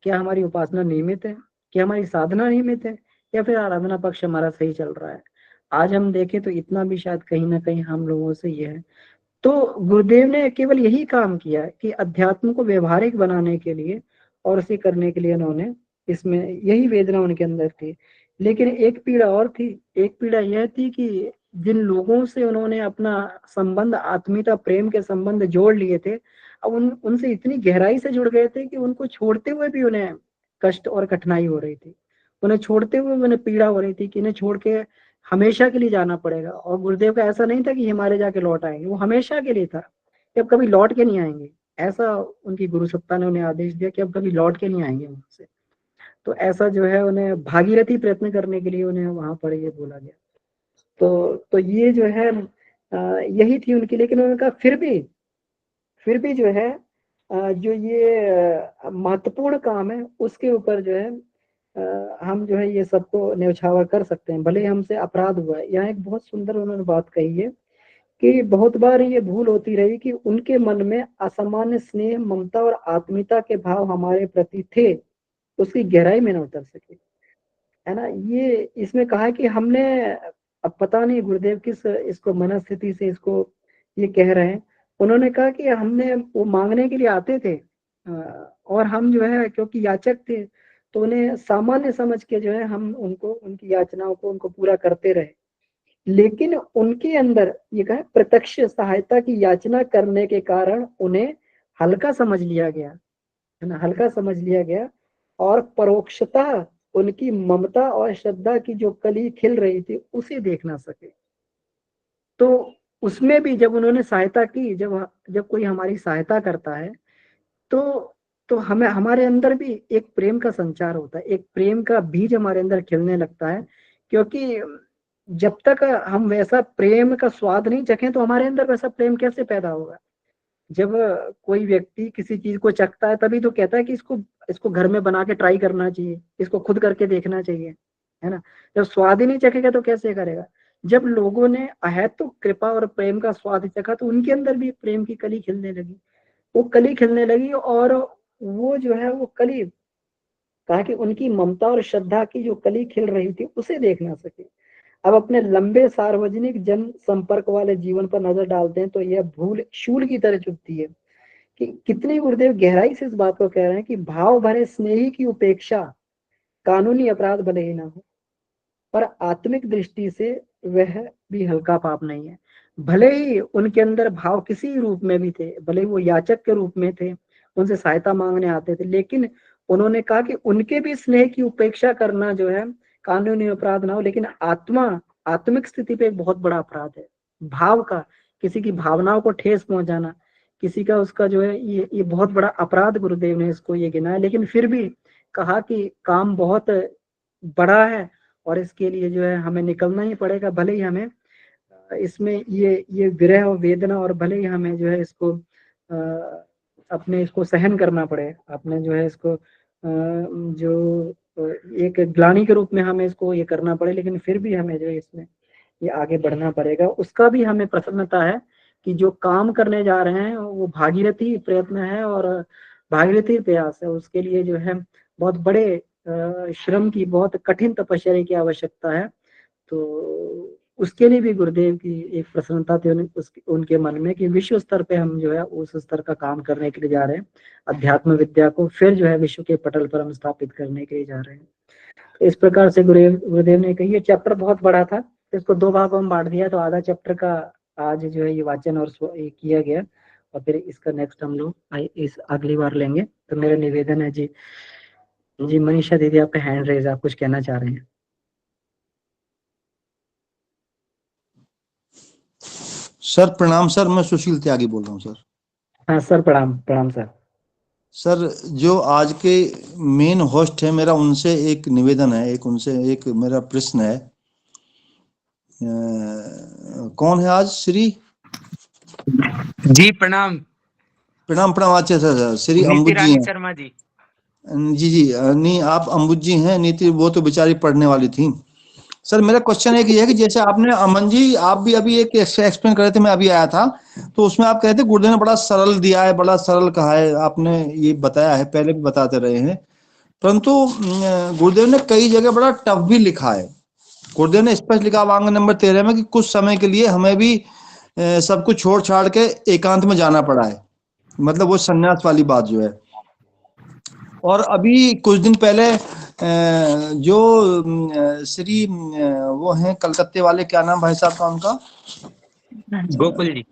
क्या हमारी उपासना नियमित है, क्या हमारी साधना नियमित है, या फिर आराधना पक्ष हमारा सही चल रहा है। आज हम देखें तो इतना भी शायद कहीं ना कहीं हम लोगों से ये है। तो गुरुदेव ने केवल यही काम किया कि अध्यात्म को व्यवहारिक बनाने के लिए और उसे करने के लिए उन्होंने, इसमें यही वेदना उनके अंदर थी। लेकिन एक पीड़ा और थी, एक पीड़ा यह थी कि जिन लोगों से उन्होंने अपना संबंध, आत्मीयता, प्रेम के संबंध जोड़ लिए थे, अब उनसे इतनी गहराई से जुड़ गए थे कि उनको छोड़ते हुए भी उन्हें कष्ट और कठिनाई हो रही थी। उन्हें छोड़ते हुए उन्हें पीड़ा हो रही थी कि इन्हें छोड़ के हमेशा के लिए जाना पड़ेगा। और गुरुदेव का ऐसा नहीं था कि हिमालय जाके लौट आएंगे, वो हमेशा के लिए था कि अब कभी लौट के नहीं आएंगे। ऐसा उनकी गुरु सत्ता ने उन्हें आदेश दिया कि अब कभी लौट के नहीं आएंगे वहां से। तो ऐसा जो है उन्हें भागीरथी प्रयत्न करने के लिए उन्हें वहां पर ये बोला गया। तो ये जो है यही थी उनकी, लेकिन उन्होंने कहा फिर भी जो है जो ये महत्वपूर्ण काम है उसके ऊपर जो है हम जो है ये सबको न्यौछावर कर सकते हैं, भले ही हमसे अपराध हुआ है। यहाँ एक बहुत सुंदर उन्होंने बात कही है कि बहुत बार ये भूल होती रही कि उनके मन में असामान्य स्नेह, ममता और आत्मीयता के भाव हमारे प्रति थे, उसकी गहराई में न उतर सके, है ना। ये इसमें कहा है कि हमने, अब पता नहीं गुरुदेव किस इसको मनस्थिति से इसको ये कह रहे हैं। उन्होंने कहा कि हमने, वो मांगने के लिए आते थे और हम जो है क्योंकि याचक थे तो उन्हें सामान्य समझ के जो है हम उनको, उनकी याचनाओं को उनको पूरा करते रहे। लेकिन उनके अंदर ये कहा प्रत्यक्ष सहायता की याचना करने के कारण उन्हें हल्का समझ लिया गया, है ना, हल्का समझ लिया गया। और परोक्षता उनकी ममता और श्रद्धा की जो कली खिल रही थी उसे देख ना सके। तो उसमें भी जब उन्होंने सहायता की, जब कोई हमारी सहायता करता है तो हमें, हमारे अंदर भी एक प्रेम का संचार होता है, एक प्रेम का बीज हमारे अंदर खिलने लगता है। क्योंकि जब तक हम वैसा प्रेम का स्वाद नहीं चखें तो हमारे अंदर वैसा प्रेम कैसे पैदा होगा। जब कोई व्यक्ति किसी चीज को चखता है तभी तो कहता है कि इसको घर में बना के ट्राई करना चाहिए, इसको खुद करके देखना चाहिए, है ना। जब स्वाद ही नहीं चखेगा तो कैसे करेगा। जब लोगों ने अहेतुक कृपा और प्रेम का स्वाद चखा तो उनके अंदर भी प्रेम की कली खिलने लगी, वो कली खिलने लगी। और वो जो है वो कली, कहा कि उनकी ममता और श्रद्धा की जो कली खिल रही थी उसे देख ना सके। अब अपने लंबे सार्वजनिक जन संपर्क वाले जीवन पर नजर डालते हैं तो यह भूल शूल की तरह चुभती है कि कितनी गुरुदेव गहराई से इस बात को कह रहे हैं कि भाव भरे स्नेही की उपेक्षा कानूनी अपराध भले ही ना हो, पर आत्मिक दृष्टि से वह भी हल्का पाप नहीं है। भले ही उनके अंदर भाव किसी रूप में भी थे, भले ही वो याचक के रूप में थे, उनसे सहायता मांगने आते थे, लेकिन उन्होंने कहा कि उनके भी स्नेह की उपेक्षा करना जो है कानूनी अपराध ना हो, लेकिन आत्मिक स्थिति पे एक बहुत बड़ा अपराध है। भाव का, किसी की भावनाओं को ठेस पहुंचाना, किसी का उसका जो है ये बहुत बड़ा अपराध गुरुदेव ने इसको ये गिना है। लेकिन फिर भी कहा कि काम बहुत बड़ा है और इसके लिए जो है हमें निकलना ही पड़ेगा, भले ही हमें इसमें ये विरह और वेदना, और भले ही हमें जो है इसको अपने इसको सहन करना पड़े, अपने जो है इसको जो एक ग्लानि के रूप में हमें इसको ये करना पड़े, लेकिन फिर भी हमें जो है इसमें ये आगे बढ़ना पड़ेगा। उसका भी हमें प्रसन्नता है कि जो काम करने जा रहे हैं वो भागीरथी प्रयत्न है और भागीरथी प्रयास है। उसके लिए जो है बहुत बड़े श्रम की, बहुत कठिन तपस्या की आवश्यकता है। तो उसके लिए भी गुरुदेव की एक प्रसन्नता थी उनके मन में कि विश्व स्तर पे हम जो है उस स्तर का काम करने के लिए जा रहे हैं, अध्यात्म विद्या को फिर जो है विश्व के पटल पर हम स्थापित करने के लिए जा रहे हैं। तो इस प्रकार से गुरुदेव ने कही। ये चैप्टर बहुत बड़ा था, इसको 2 भागों में बांट दिया, तो आधा चैप्टर का आज जो है ये वाचन और किया गया और फिर इसका नेक्स्ट हम लोग इस अगली बार लेंगे। तो मेरा निवेदन है जी मनीषा दीदी, आपका हैंड रेज, आप कुछ कहना चाह रहे हैं। सर प्रणाम सर, मैं सुशील त्यागी बोल रहा हूँ सर। हाँ सर, प्रणाम प्रणाम सर। सर जो आज के मेन होस्ट है मेरा, उनसे एक निवेदन है, उनसे एक मेरा प्रश्न है। कौन है आज? श्री जी प्रणाम। प्रणाम प्रणाम। अच्छा सर, श्री अम्बुज जी हैं। शर्मा जी। जी नहीं, आप अम्बुज जी हैं। नीति वो तो बेचारी पढ़ने वाली थी। सर मेरा क्वेश्चन एक ये है कि जैसे आपने, अमन जी आप भी अभी एक एक्सप्लेन कर रहे थे, मैं अभी आया था तो उसमें आप कह रहे थे गुरुदेव ने बड़ा सरल दिया है, बड़ा सरल कहा है, आपने ये बताया है, पहले भी बताते रहे हैं। परंतु गुरुदेव ने कई जगह बड़ा टफ भी लिखा है। गुरुदेव ने स्पष्ट लिखा वांग नंबर 13 में कि कुछ समय के लिए हमें भी सब कुछ छोड़ छाड़ के एकांत में जाना पड़ा है, मतलब वो संन्यास वाली बात जो है। और अभी कुछ दिन पहले जो श्री वो हैं कलकत्ते वाले, क्या नाम भाई साहब का उनका? गोकुल जी।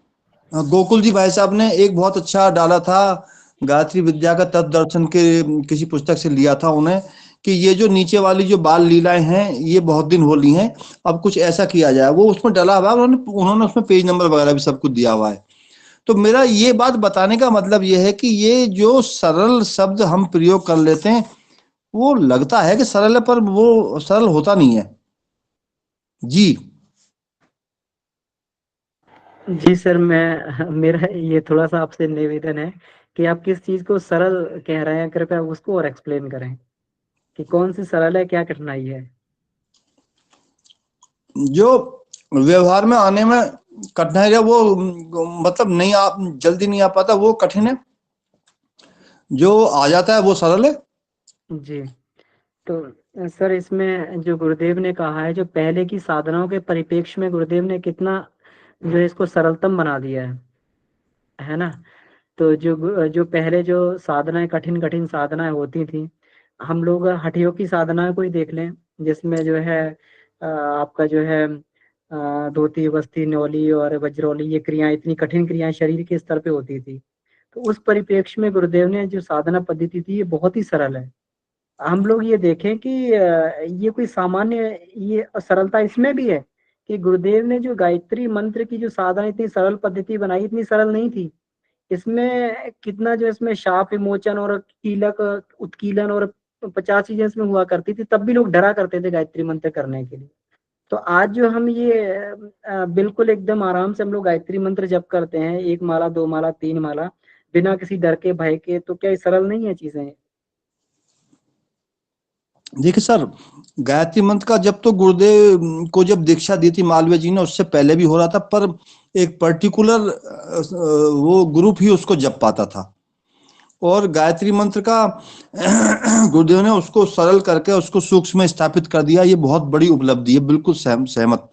गोकुल जी भाई साहब ने एक बहुत अच्छा डाला था, गायत्री विद्या का तत्व दर्शन के किसी पुस्तक से लिया था उन्हें, कि ये जो नीचे वाली जो बाल लीलाएं हैं ये बहुत दिन हो ली हैं, अब कुछ ऐसा किया जाए। वो उसमें डला हुआ है, उन्होंने उसमें पेज नंबर वगैरह भी सब कुछ दिया हुआ है। तो मेरा ये बात बताने का मतलब ये है कि ये जो सरल शब्द हम प्रयोग कर लेते हैं वो लगता है कि सरल है पर वो सरल होता नहीं है। जी जी सर, मैं मेरा ये थोड़ा सा आपसे निवेदन है कि आप किस चीज को सरल कह रहे हैं, कृपया उसको और एक्सप्लेन करें कि कौन सी सरल है, क्या कठिनाई है। जो व्यवहार में आने में कठिनाई है वो मतलब नहीं आप जल्दी नहीं आ पाता वो कठिन है, जो आ जाता है वो सरल है। जी, तो सर इसमें जो गुरुदेव ने कहा है, जो पहले की साधनाओं के परिप्रेक्ष्य में गुरुदेव ने कितना जो है इसको सरलतम बना दिया है ना। तो जो पहले जो साधनाएं, कठिन कठिन साधनाएं होती थी, हम लोग हठयोग की साधनाएं को ही देख लें, जिसमें जो है आपका जो है धोती बस्ती न्योली और वज्रौली, ये क्रियाएं, इतनी कठिन क्रियाएं शरीर के स्तर पे होती थी। तो उस परिप्रेक्ष्य में गुरुदेव ने जो साधना पद्धति थी, ये बहुत ही सरल है। हम लोग ये देखें कि ये कोई सामान्य, ये सरलता इसमें भी है कि गुरुदेव ने जो गायत्री मंत्र की जो साधना, इतनी सरल पद्धति बनाई, इतनी सरल नहीं थी। इसमें कितना जो इसमें शाप विमोचन और कीलक उत्कीलन और 50 चीजें इसमें हुआ करती थी, तब भी लोग डरा करते थे गायत्री मंत्र करने के लिए। तो आज जो हम ये बिल्कुल एकदम आराम से हम लोग गायत्री मंत्र जप करते हैं, 1 माला 2 माला 3 माला, बिना किसी डर के भय के, तो क्या ये सरल नहीं है चीजें। देखिए सर, गायत्री मंत्र का जब तो गुरुदेव को जब दीक्षा दी थी मालवीय जी ने, उससे पहले भी हो रहा था, पर एक पर्टिकुलर वो ग्रुप ही उसको जप पाता था। और गायत्री मंत्र का गुरुदेव ने उसको सरल करके उसको सूक्ष्म में स्थापित कर दिया, ये बहुत बड़ी उपलब्धि है, बिल्कुल सहमत।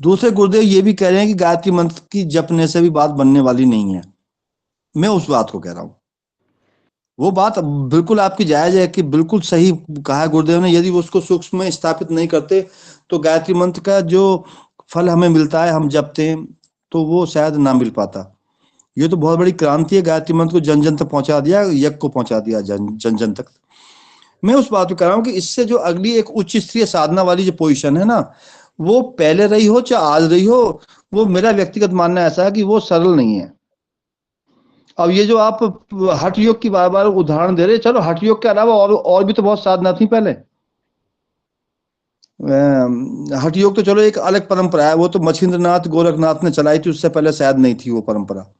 दूसरे गुरुदेव ये भी कह रहे हैं कि गायत्री मंत्र की जपने से भी बात बनने वाली नहीं है। मैं उस बात को कह रहा हूं, वो बात बिल्कुल आपकी जायज है कि बिल्कुल सही कहा है गुरुदेव ने, यदि वो उसको सूक्ष्म में स्थापित नहीं करते तो गायत्री मंत्र का जो फल हमें मिलता है, हम जपते हैं, तो वो शायद ना मिल पाता। ये तो बहुत बड़ी क्रांति है, गायत्री मंत्र को जन जन तक पहुंचा दिया, यज्ञ को पहुंचा दिया जन जन तक। मैं उस बात को कह रहा हूँ कि इससे जो अगली एक उच्च स्तरीय साधना वाली जो पोजीशन है ना, वो पहले रही हो चाहे आज रही हो, वो मेरा व्यक्तिगत मानना ऐसा है कि वो सरल नहीं है। अब ये जो आप हठ योग की बार बार उदाहरण दे रहे, चलो हठ योग के अलावा और भी तो बहुत साधना थी पहले। हठ योग तो चलो एक अलग परंपरा है, वो तो मछिंद्रनाथ गोरखनाथ ने चलाई थी, उससे पहले शायद नहीं थी वो परंपरा।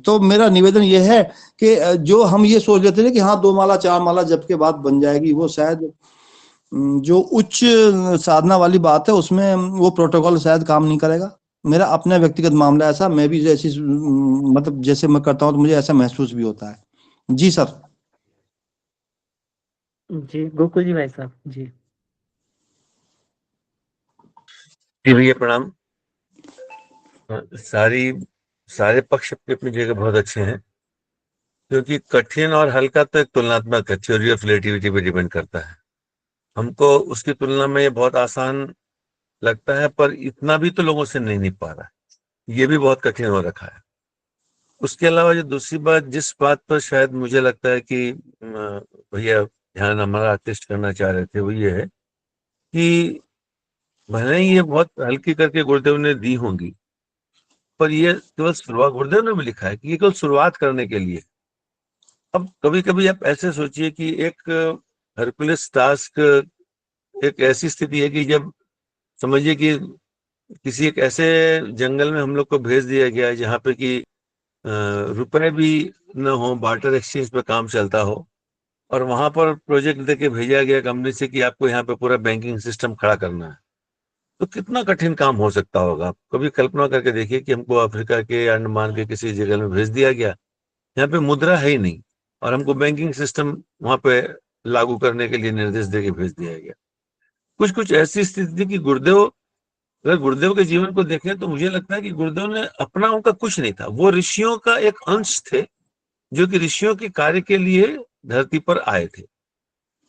तो मेरा निवेदन ये है कि जो हम ये सोच लेते थे कि हाँ 2 माला 4 माला जप के बाद बन जाएगी, वो शायद जो उच्च साधना वाली बात है उसमें वो प्रोटोकॉल शायद काम नहीं करेगा। मेरा अपना व्यक्तिगत मामला ऐसा, मैं भी जैसी मतलब जैसे मैं करता हूँ तो मुझे ऐसा महसूस भी होता है। जी सर। जी गोकुल जी भाई साहब। जी जी भैया प्रणाम। सारे पक्ष अपनी अपनी जगह बहुत अच्छे हैं, क्योंकि कठिन और हल्का तो एक तुलनात्मक है, थ्योरी ऑफ रिलेटिविटी पे डिपेंड करता है। हमको उसकी तुलना में ये बहुत आसान लगता है, पर इतना भी तो लोगों से नहीं पा रहा है, ये भी बहुत कठिन हो रखा है। उसके अलावा जो दूसरी बात, जिस बात पर शायद मुझे लगता है कि भैया ध्यान हमारा आकृष्ट करना चाह रहे थे, वो ये है कि भले ही ये बहुत हल्की करके गुरुदेव ने दी होंगी, पर ये केवल शुरुआत, गुरुदेव ने भी लिखा है कि ये केवल शुरुआत करने के लिए। अब कभी कभी आप ऐसे सोचिए कि एक हरकुलस टास्क, एक ऐसी स्थिति है कि जब समझिए कि किसी एक ऐसे जंगल में हम लोग को भेज दिया गया है जहाँ पे कि रुपए भी न हो, बार्टर एक्सचेंज पे काम चलता हो, और वहां पर प्रोजेक्ट देके भेजा गया कंपनी से कि आपको यहाँ पे पूरा बैंकिंग सिस्टम खड़ा करना है। तो कितना कठिन काम हो सकता होगा। आप कभी कल्पना करके देखिए कि हमको अफ्रीका के अंडमान के किसी जगह में भेज दिया गया, यहाँ पे मुद्रा है ही नहीं, और हमको बैंकिंग सिस्टम वहां पे लागू करने के लिए निर्देश देके भेज दिया गया। कुछ कुछ ऐसी स्थिति थी कि गुरुदेव, अगर गुरुदेव के जीवन को देखें तो मुझे लगता है कि गुरुदेव ने अपना, उनका कुछ नहीं था, वो ऋषियों का एक अंश थे, जो कि ऋषियों के कार्य के लिए धरती पर आए थे।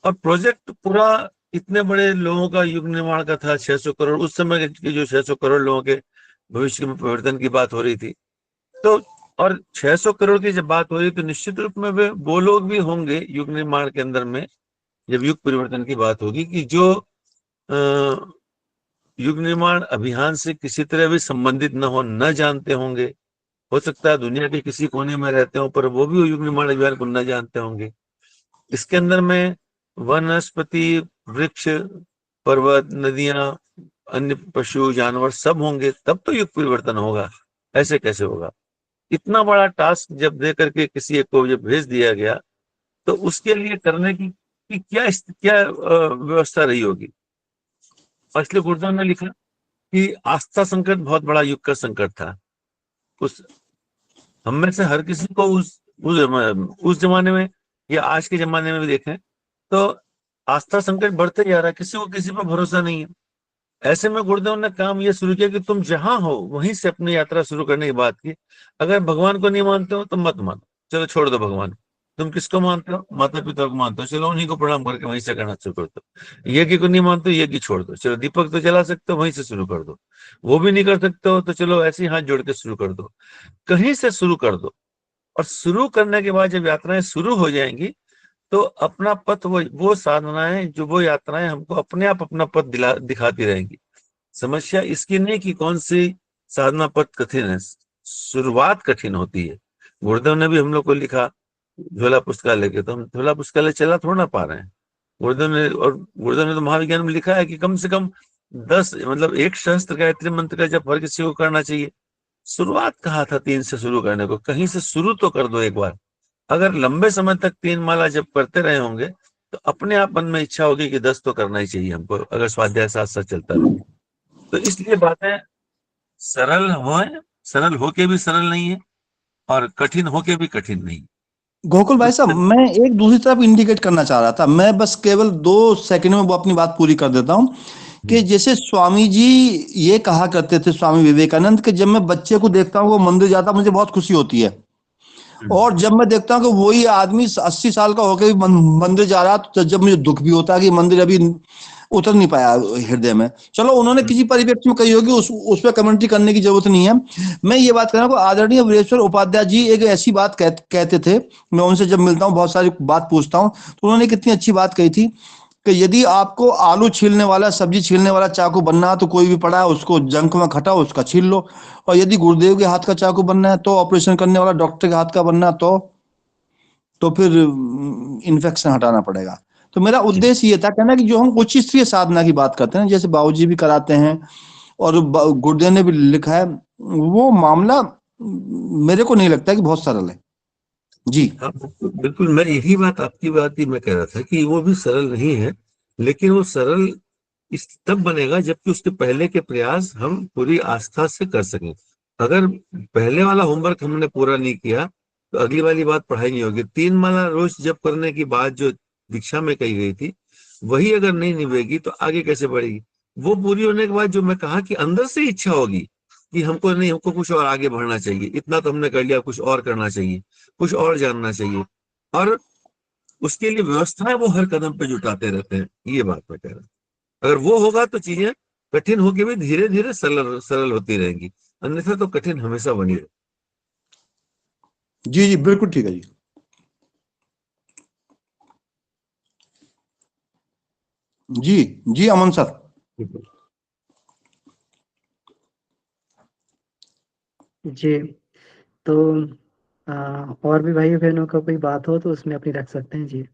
और प्रोजेक्ट पूरा इतने बड़े लोगों का युग निर्माण का था, 600 करोड़, उस समय के जो 600 करोड़ लोगों के भविष्य में परिवर्तन की बात हो रही थी। तो और 600 करोड़ की जब बात हो रही तो निश्चित रूप में वो लोग भी होंगे युग निर्माण के अंदर में, जब युग परिवर्तन की बात होगी, कि जो युग निर्माण अभियान से किसी तरह भी संबंधित न हो, न जानते होंगे, हो सकता है दुनिया के किसी कोने में रहते हो, पर वो भी युग निर्माण अभियान को न जानते होंगे। इसके अंदर में वनस्पति, वृक्ष, पर्वत, नदियां, अन्य पशु, जानवर सब होंगे, तब तो युग परिवर्तन होगा। ऐसे कैसे होगा? इतना बड़ा टास्क जब दे करके किसी एक को जब भेज दिया गया, तो उसके लिए करने की क्या व्यवस्था रही होगी। और इसलिए गुरुदेव ने लिखा कि आस्था संकट बहुत बड़ा युग का संकट था। उस हम में से हर किसी को उस जमाने में या आज के जमाने में भी देखें तो आस्था संकट बढ़ते जा रहा है, किसी को किसी पर भरोसा नहीं है। ऐसे में गुरुदेव ने काम ये शुरू किया कि तुम जहां हो वहीं से अपनी यात्रा शुरू करने की बात की। अगर भगवान को नहीं मानते हो तो मत मानो, चलो छोड़ दो भगवान। तुम किसको मानते हो? माता पिता को मानते हो, चलो उन्हीं को प्रणाम करके वहीं से करना शुरू कर दो। यज्ञ को नहीं मानते हो, यज्ञ छोड़ दो, चलो दीपक तो जला सकते हो, वहीं से शुरू कर दो। वो भी नहीं कर सकते हो तो चलो ऐसे ही हाथ जोड़ के शुरू कर दो, कहीं से शुरू कर दो। और शुरू करने के बाद जब यात्राएं शुरू हो जाएंगी तो अपना पथ, वो साधनाएं, जो वो यात्राएं हमको अपने आप अपना पथ दिखाती रहेंगी। समस्या इसकी नहीं कि कौन सी साधना पथ कठिन है, शुरुआत कठिन होती है। गुरुदेव ने भी हम लोग को लिखा झोला पुस्तकालय के, तो हम झोला पुस्तकालय चला थोड़ा ना पा रहे हैं। गुरुदेव ने तो महाविज्ञान में लिखा है कि कम से कम 10 मतलब 1 सहस्त्र गायत्री मंत्र का जब हर किसी को करना चाहिए। शुरुआत कहा था 3 से शुरू करने को, कहीं से शुरू तो कर दो एक बार। अगर लंबे समय तक 3 माला जब करते रहे होंगे तो अपने आप मन में इच्छा होगी कि 10 तो करना ही चाहिए हमको, अगर स्वाध्याय साथ साथ चलता रहे। तो इसलिए बातें सरल होके भी सरल नहीं है और कठिन होके भी कठिन नहीं। गोकुल भाई साहब, मैं एक दूसरी तरफ इंडिकेट करना चाह रहा था, मैं बस केवल 2 सेकंड में वो अपनी बात पूरी कर देता हूँ कि जैसे स्वामी जी ये कहा करते थे, स्वामी विवेकानंद, कि जब मैं बच्चे को देखता हूँ वो मंदिर जाता मुझे बहुत खुशी होती है, और जब मैं देखता हूँ कि वही आदमी 80 साल का होकर भी मंदिर जा रहा तो जब मुझे दुख भी होता है कि मंदिर अभी उतर नहीं पाया हृदय में। चलो उन्होंने किसी परिप्रेक्ष्य में कही होगी, उस पर कमेंट्री करने की जरूरत नहीं है। मैं ये बात कर रहा हूँ, आदरणीय वीरेश्वर उपाध्याय जी एक ऐसी बात कहते थे, मैं उनसे जब मिलता हूँ बहुत सारी बात पूछता हूँ, तो उन्होंने कितनी अच्छी बात कही थी कि यदि आपको आलू छीलने वाला, सब्जी छीलने वाला चाकू बनना है तो कोई भी पड़ा है उसको जंक में खटाओ, उसका छील लो। और यदि गुरुदेव के हाथ का चाकू बनना है तो, ऑपरेशन करने वाला डॉक्टर के हाथ का बनना है तो फिर इन्फेक्शन हटाना पड़ेगा। तो मेरा उद्देश्य ये था कहना कि जो हम उच्च स्तरीय साधना की बात करते हैं, जैसे बाबूजी भी कराते हैं और गुरुदेव ने भी लिखा है, वो मामला मेरे को नहीं लगता कि बहुत सरल है जी। हाँ बिल्कुल, मैं यही बात, आपकी बात ही मैं कह रहा था कि वो भी सरल नहीं है, लेकिन वो सरल इस तब बनेगा जबकि उसके पहले के प्रयास हम पूरी आस्था से कर सकें। अगर पहले वाला होमवर्क हमने पूरा नहीं किया तो अगली वाली बात पढ़ाई नहीं होगी। 3 माला रोज जप करने की बात जो दीक्षा में कही गई थी, वही अगर नहीं निभेगी तो आगे कैसे बढ़ेगी? वो पूरी होने के बाद जो मैं कहा कि अंदर से इच्छा होगी कि हमको कुछ और आगे बढ़ना चाहिए, इतना तो हमने कर लिया, कुछ और करना चाहिए, कुछ और जानना चाहिए, और उसके लिए व्यवस्थाएं वो हर कदम पे जुटाते रहते हैं। ये बात मैं कह रहा हूँ। अगर वो होगा तो चीजें कठिन होके भी धीरे धीरे सरल सरल होती रहेंगी, अन्यथा तो कठिन हमेशा बनी रहेगी। जी जी बिल्कुल ठीक है जी। जी जी अमन सर। जी, तो और भी भाई बहनों का कोई बात हो तो उसमें अपनी रख सकते हैं जी।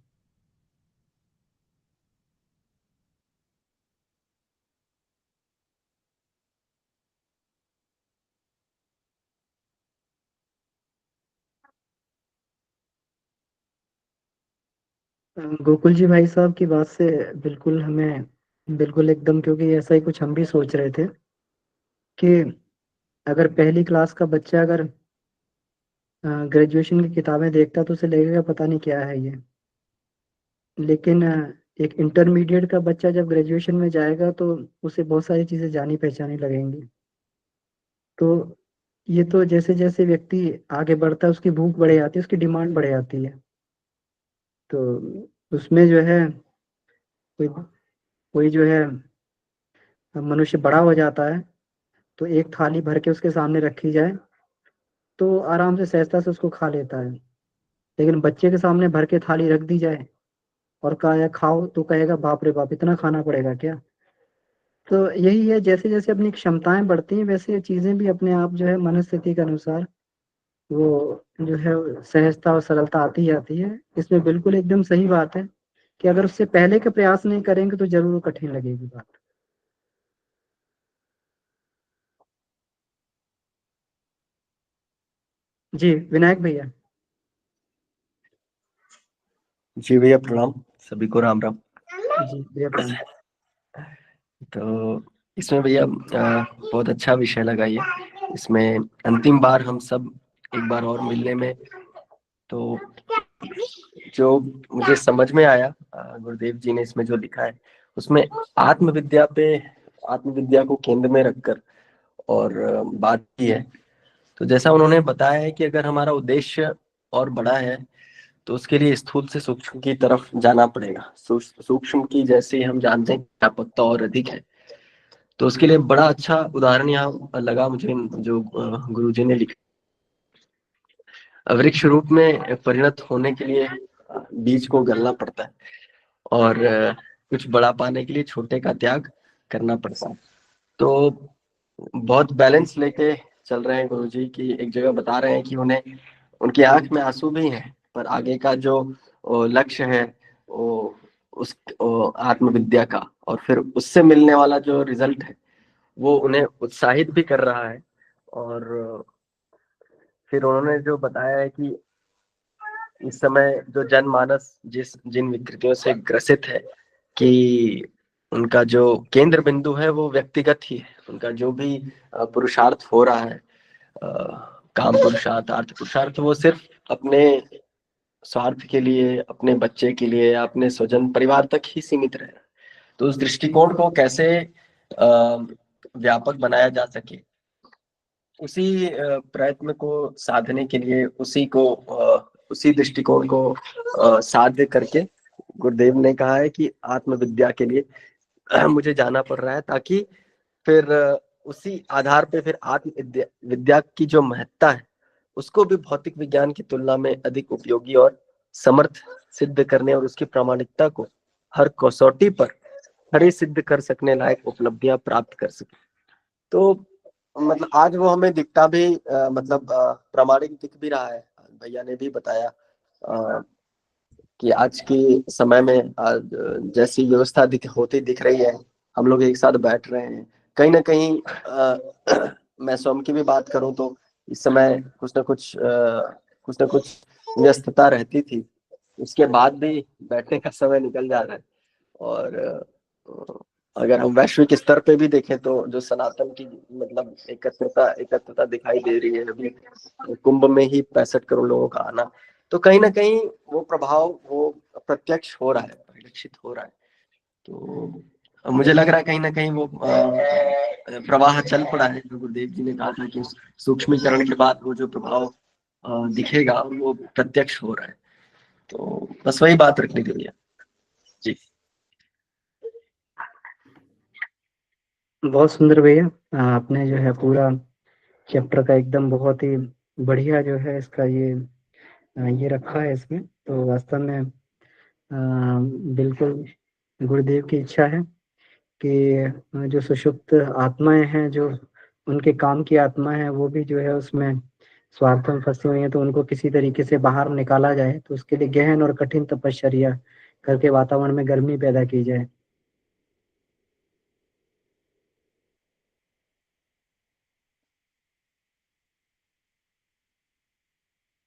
गोकुल जी भाई साहब की बात से बिल्कुल हमें बिल्कुल एकदम, क्योंकि ऐसा ही कुछ हम भी सोच रहे थे कि अगर पहली क्लास का बच्चा अगर ग्रेजुएशन की किताबें देखता तो उसे लगेगा पता नहीं क्या है ये, लेकिन एक इंटरमीडिएट का बच्चा जब ग्रेजुएशन में जाएगा तो उसे बहुत सारी चीज़ें जानी पहचानी लगेंगी। तो ये तो जैसे जैसे व्यक्ति आगे बढ़ता है उसकी भूख बढ़ जाती है, उसकी डिमांड बढ़ जाती है। तो उसमें जो है कोई कोई जो है मनुष्य बड़ा हो जाता है तो एक थाली भर के उसके सामने रखी जाए तो आराम से सहजता से उसको खा लेता है, लेकिन बच्चे के सामने भर के थाली रख दी जाए और कहा खाओ तो कहेगा बाप रे बाप इतना खाना पड़ेगा क्या। तो यही है, जैसे जैसे अपनी क्षमताएं बढ़ती हैं वैसे चीजें भी अपने आप जो है मनस्थिति के अनुसार वो जो है सहजता और सरलता आती ही आती है। इसमें बिल्कुल एकदम सही बात है कि अगर उससे पहले के प्रयास नहीं करेंगे तो ज़रूर वो कठिन लगेगी बात। जी, विनायक भैया। जी भैया प्रणाम, सभी को राम राम। जी, भैया प्रणाम। तो इसमें भैया बहुत अच्छा विषय लगा ये। इसमें अंतिम बार हम सब एक बार और मिलने में, तो जो मुझे समझ में आया गुरुदेव जी ने इसमें जो लिखा है उसमें आत्मविद्या को केंद्र में रखकर और बात की है। तो जैसा उन्होंने बताया है कि अगर हमारा उद्देश्य और बड़ा है तो उसके लिए स्थूल से सूक्ष्म की तरफ जाना पड़ेगा। सूक्ष्म की जैसे ही हम जानते हैं व्यापकता और अधिक है, तो उसके लिए बड़ा अच्छा उदाहरण यहाँ लगा मुझे जो गुरुजी ने लिखा। वृक्ष रूप में परिणत होने के लिए बीज को गलना पड़ता है और कुछ बड़ा पाने के लिए छोटे का त्याग करना पड़ता है। तो बहुत बैलेंस लेके चल रहे हैं गुरुजी की। एक जगह बता रहे हैं कि उन्हें उनकी आंख में आंसू भी हैं, पर आगे का जो लक्ष्य है वो आत्मविद्या का और फिर उससे मिलने वाला जो रिजल्ट है वो उन्हें उत्साहित भी कर रहा है। और फिर उन्होंने जो बताया है कि इस समय जो जनमानस जिन विकृतियों से ग्रसित है कि उनका जो केंद्र बिंदु है वो व्यक्तिगत ही है। उनका जो भी पुरुषार्थ हो रहा है, काम पुरुषार्थ, अर्थ पुरुषार्थ, वो सिर्फ अपने स्वार्थ के लिए, अपने बच्चे के लिए या अपने स्वजन परिवार तक ही सीमित रहे। तो उस दृष्टिकोण को कैसे व्यापक बनाया जा सके, उसी प्रयत्न को साधने के लिए उसी दृष्टिकोण को साध्य करके गुरुदेव ने कहा है कि आत्मविद्या के लिए मुझे जाना पड़ रहा है, ताकि फिर उसी आधार पे फिर आत्म विद्या की जो महत्ता है उसको भी भौतिक विज्ञान की तुलना में अधिक उपयोगी और समर्थ सिद्ध करने और उसकी प्रामाणिकता को हर कसौटी पर खरी सिद्ध कर सकने लायक उपलब्धियां प्राप्त कर सके। तो मतलब आज वो हमें दिखता भी प्रामाणिक दिख भी रहा है। भैया ने भी बताया कि आज के समय में जैसी व्यवस्था होती दिख रही है, हम लोग एक साथ बैठ रहे हैं। कहीं ना कहीं मैं स्वयं की भी बात करूं तो इस समय कुछ ना कुछ व्यस्तता रहती थी, उसके बाद भी बैठने का समय निकल जा रहा है। और अगर हम वैश्विक स्तर पे भी देखें तो जो सनातन की मतलब एकत्रता दिखाई दे रही है अभी, कुंभ में ही 65 करोड़ लोगों का आना, तो कहीं ना कहीं वो प्रभाव वो प्रत्यक्ष हो रहा है, परिलक्षित हो रहा है। तो मुझे लग रहा है कहीं ना कहीं वो प्रवाह चल पड़ा है। जो गुरुदेव जी ने कहा था कि सूक्ष्मीकरण के बाद वो जो प्रभाव दिखेगा वो प्रत्यक्ष हो रहा है। तो बस वही बात रखनी थी भैया जी। बहुत सुंदर भैया, आपने जो है पूरा चैप्टर का एकदम बहुत ही बढ़िया जो है इसका ये रखा है इसमें। तो वास्तव में बिल्कुल गुरुदेव की इच्छा है कि जो सुषुप्त आत्माएं हैं, जो उनके काम की आत्मा है, वो भी जो है उसमें स्वार्थ में फंसी हुई हैं, तो उनको किसी तरीके से बाहर निकाला जाए। तो उसके लिए गहन और कठिन तपश्चर्या करके वातावरण में गर्मी पैदा की जाए।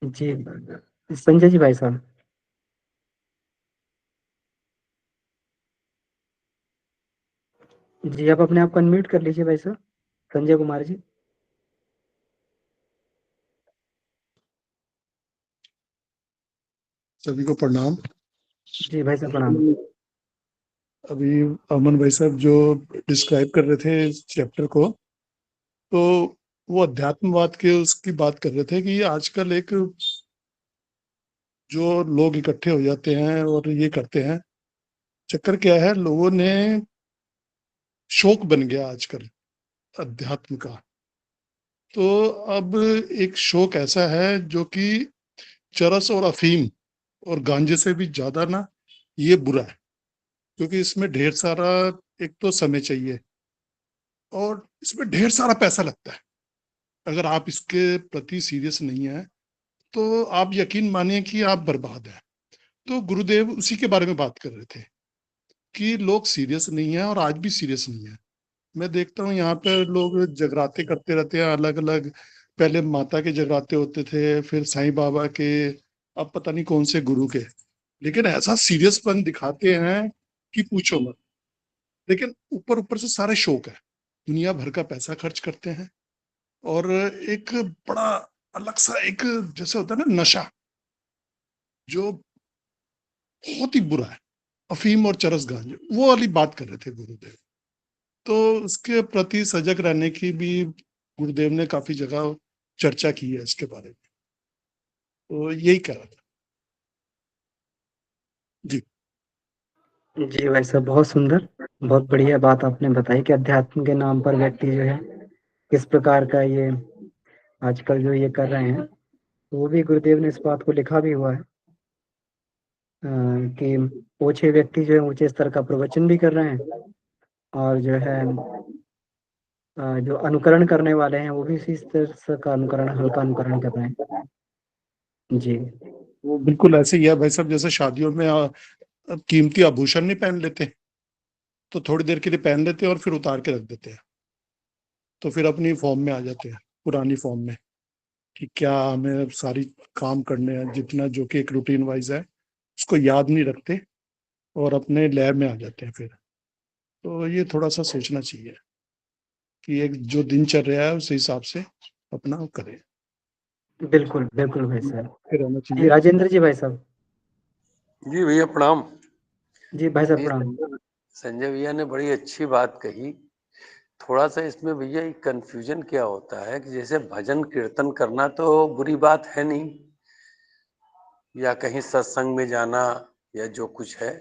जी, संजय जी भाई साहब। जी, आप अपने आप को अनम्यूट कर लीजिए भाई साहब, संजय कुमार जी। सभी को प्रणाम। जी भाई साहब प्रणाम। अभी अमन भाई साहब जो डिस्क्राइब कर रहे थे इस चैप्टर को, तो वो अध्यात्मवाद के उसकी बात कर रहे थे कि आजकल एक जो लोग इकट्ठे हो जाते हैं और ये करते हैं, चक्कर क्या है, लोगों ने शौक बन गया आजकल अध्यात्म का। तो अब एक शौक ऐसा है जो कि चरस और अफीम और गांजे से भी ज्यादा ना ये बुरा है, क्योंकि इसमें ढेर सारा एक तो समय चाहिए और इसमें ढेर सारा पैसा लगता है। अगर आप इसके प्रति सीरियस नहीं है तो आप यकीन मानिए कि आप बर्बाद हैं। तो गुरुदेव उसी के बारे में बात कर रहे थे कि लोग सीरियस नहीं है और आज भी सीरियस नहीं है। मैं देखता हूँ यहाँ पे लोग जगराते करते रहते हैं अलग अलग। पहले माता के जगराते होते थे, फिर साईं बाबा के, अब पता नहीं कौन से गुरु के, लेकिन ऐसा सीरियसपन दिखाते हैं कि पूछो मत। लेकिन ऊपर ऊपर से सारे शौक है, दुनिया भर का पैसा खर्च करते हैं और एक बड़ा अलग सा एक जैसे होता है ना नशा, जो बहुत ही बुरा है, अफीम और चरस गांजे, वो वाली बात कर रहे थे गुरुदेव। तो उसके प्रति सजग रहने की भी गुरुदेव ने काफी जगह चर्चा की है इसके बारे में। तो यही कह रहा था जी। जी भाई साहब, बहुत सुंदर, बहुत बढ़िया बात आपने बताई कि अध्यात्म के नाम पर व्यक्ति जो है किस प्रकार का ये आजकल जो ये कर रहे हैं। वो भी गुरुदेव ने इस बात को लिखा भी हुआ है कि ऊंचे व्यक्ति जो है ऊंचे स्तर का प्रवचन भी कर रहे हैं और जो है जो अनुकरण करने वाले हैं वो भी इसी स्तर का अनुकरण, हल्का अनुकरण कर रहे हैं। जी वो बिल्कुल ऐसे ही है भाई साहब, जैसे शादियों में कीमती आभूषण नहीं पहन लेते, तो थोड़ी देर के लिए पहन लेते हैं और फिर उतार के रख देते हैं, तो फिर अपनी फॉर्म में आ जाते हैं, पुरानी फॉर्म में, कि क्या हमें सारी काम करने हैं जितना जो कि एक रूटीन वाइज है उसको याद नहीं रखते और अपने लैब में आ जाते हैं फिर। तो ये थोड़ा सा सोचना चाहिए कि एक जो दिनचर्या है उस हिसाब से अपना करें, बिल्कुल बिल्कुल भाई साहब। फिर रहना जी चाहिए। राजेंद्र जी, भाई साहब। जी भैया प्रणाम। जी भाई साहब जी प्रणाम। संजय भैया ने बड़ी अच्छी बात कही। थोड़ा सा इसमें भैया एक कंफ्यूजन क्या होता है कि जैसे भजन कीर्तन करना तो बुरी बात है नहीं, या कहीं सत्संग में जाना या जो कुछ है,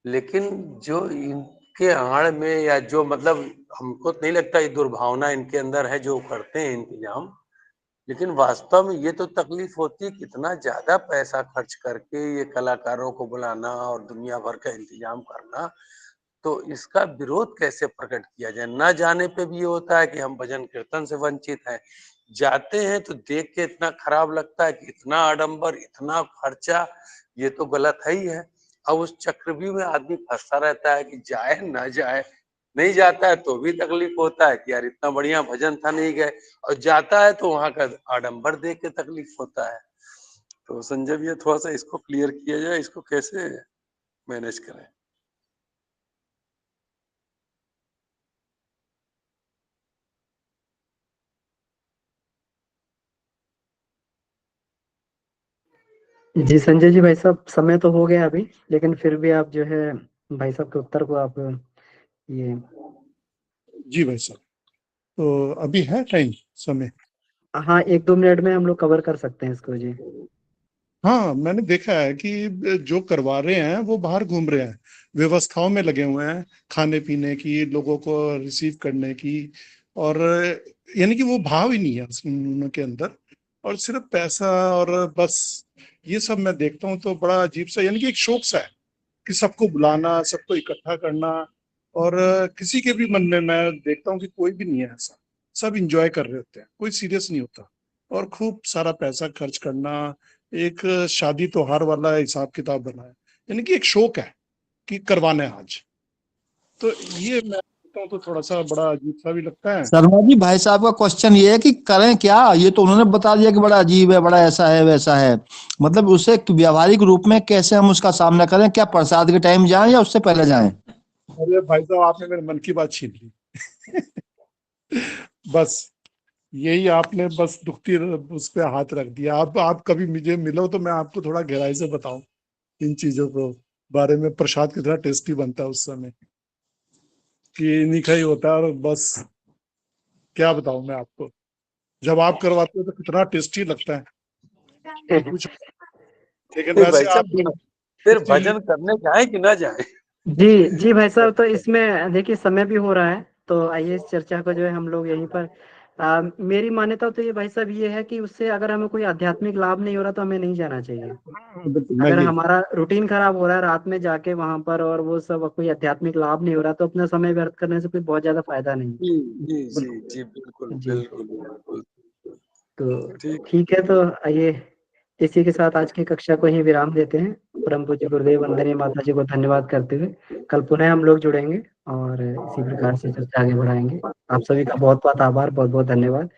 लेकिन जो इनके आड़ में या जो मतलब हमको तो नहीं लगता ये दुर्भावना इनके अंदर है जो करते हैं इंतजाम, लेकिन वास्तव में ये तो तकलीफ होती है कितना ज्यादा पैसा खर्च करके ये कलाकारों को बुलाना और दुनिया भर का इंतजाम करना। तो इसका विरोध कैसे प्रकट किया जाए? ना जाने पे भी ये होता है कि हम भजन कीर्तन से वंचित हैं, जाते हैं तो देख के इतना खराब लगता है कि इतना आडंबर, इतना खर्चा, ये तो गलत है ही है। अब उस चक्रव्यूह में आदमी फंसा रहता है कि जाए ना जाए, नहीं जाता है तो भी तकलीफ होता है कि यार इतना बढ़िया भजन था नहीं गए, और जाता है तो वहां का आडंबर देख के तकलीफ होता है। तो संजय भैया थोड़ा सा इसको क्लियर किया जाए, इसको कैसे मैनेज करें? जी संजय जी, भाई साहब समय तो हो गया अभी, लेकिन फिर भी आप जो है भाई साहब के उत्तर को आप ये। जी भाई साहब, तो अभी है टाइम, समय? हाँ, 1-2 मिनट में हम लोग कवर कर सकते हैं इसको जी। हाँ, मैंने देखा है कि जो करवा रहे हैं वो बाहर घूम रहे हैं, व्यवस्थाओं में लगे हुए हैं, खाने पीने की, लोगों को रिसीव करने की, और यानी कि वो भाव ही नहीं है उनके अंदर, और सिर्फ पैसा और बस ये सब मैं देखता हूँ तो बड़ा अजीब सा, यानी कि एक शौक सा है कि सबको बुलाना, सबको इकट्ठा करना, और किसी के भी मन में मैं देखता हूँ कि कोई भी नहीं है ऐसा, सब इंजॉय कर रहे होते हैं, कोई सीरियस नहीं होता, और खूब सारा पैसा खर्च करना, एक शादी त्योहार वाला हिसाब किताब बना है, यानी कि एक शौक है कि करवाना है आज। तो ये मैं देखता हूँ तो थोड़ा सा बड़ा अजीब सा भी लगता है। शर्मा जी, भाई साहब का क्वेश्चन ये है कि करें क्या? ये तो उन्होंने बता दिया कि बड़ा अजीब है, बड़ा ऐसा है वैसा है, मतलब उसे व्यावहारिक रूप में कैसे हम उसका सामना करें? क्या प्रसाद के टाइम जाएं या उससे पहले जाएं? अरे भाई साहब, आपने मेरे मन की बात छीन ली। बस यही आपने बस दुखती उस पर हाथ रख दिया। आप कभी मुझे मिलो तो मैं आपको थोड़ा गहराई से बताऊं इन चीजों को बारे में, प्रसाद कितना टेस्टी बनता है उस समय, कि नहीं खाई होता है, और बस क्या बताऊं मैं आपको, जब आप करवाते हो तो कितना टेस्टी लगता है कि कुछ। लेकिन नहीं वैसे भाई आप साहब, फिर दिल्ली। भजन करने जाए कि ना जाए? जी जी भाई साहब, तो इसमें देखिए समय भी हो रहा है, तो आइए इस चर्चा को जो है हम लोग यहीं पर मेरी मान्यता तो ये भाई साहब ये है कि उससे अगर हमें कोई आध्यात्मिक लाभ नहीं हो रहा तो हमें नहीं जाना चाहिए। बिल्कुल, मैं अगर ये हमारा रूटीन खराब हो रहा है रात में जाके वहां पर और वो सब कोई आध्यात्मिक लाभ नहीं हो रहा तो अपना समय व्यर्थ करने से कोई बहुत ज्यादा फायदा नहीं। जी जी जी बिल्कुल। जी बिल्कुल जी बिल्कुल बिल्कुल। तो ठीक। ठीक है, तो आइए इसी के साथ आज की कक्षा को ही विराम देते हैं। परम पूज्य गुरुदेव वंदनीय माता जी को धन्यवाद करते हुए कल पुनः हम लोग जुड़ेंगे और इसी प्रकार से चर्चा आगे बढ़ाएंगे। आप सभी का बहुत बहुत आभार, बहुत बहुत धन्यवाद।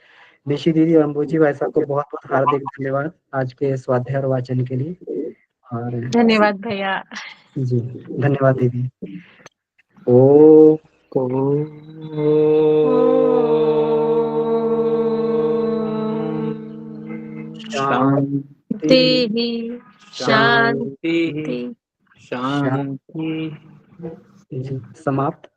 निशी दीदी और अंबुजी भाई साहब को बहुत बहुत हार्दिक धन्यवाद आज के स्वाध्याय और वाचन के लिए। और धन्यवाद भैया। जी धन्यवाद दीदी। ओ शांति शांति शांति शांति। जी समाप्त।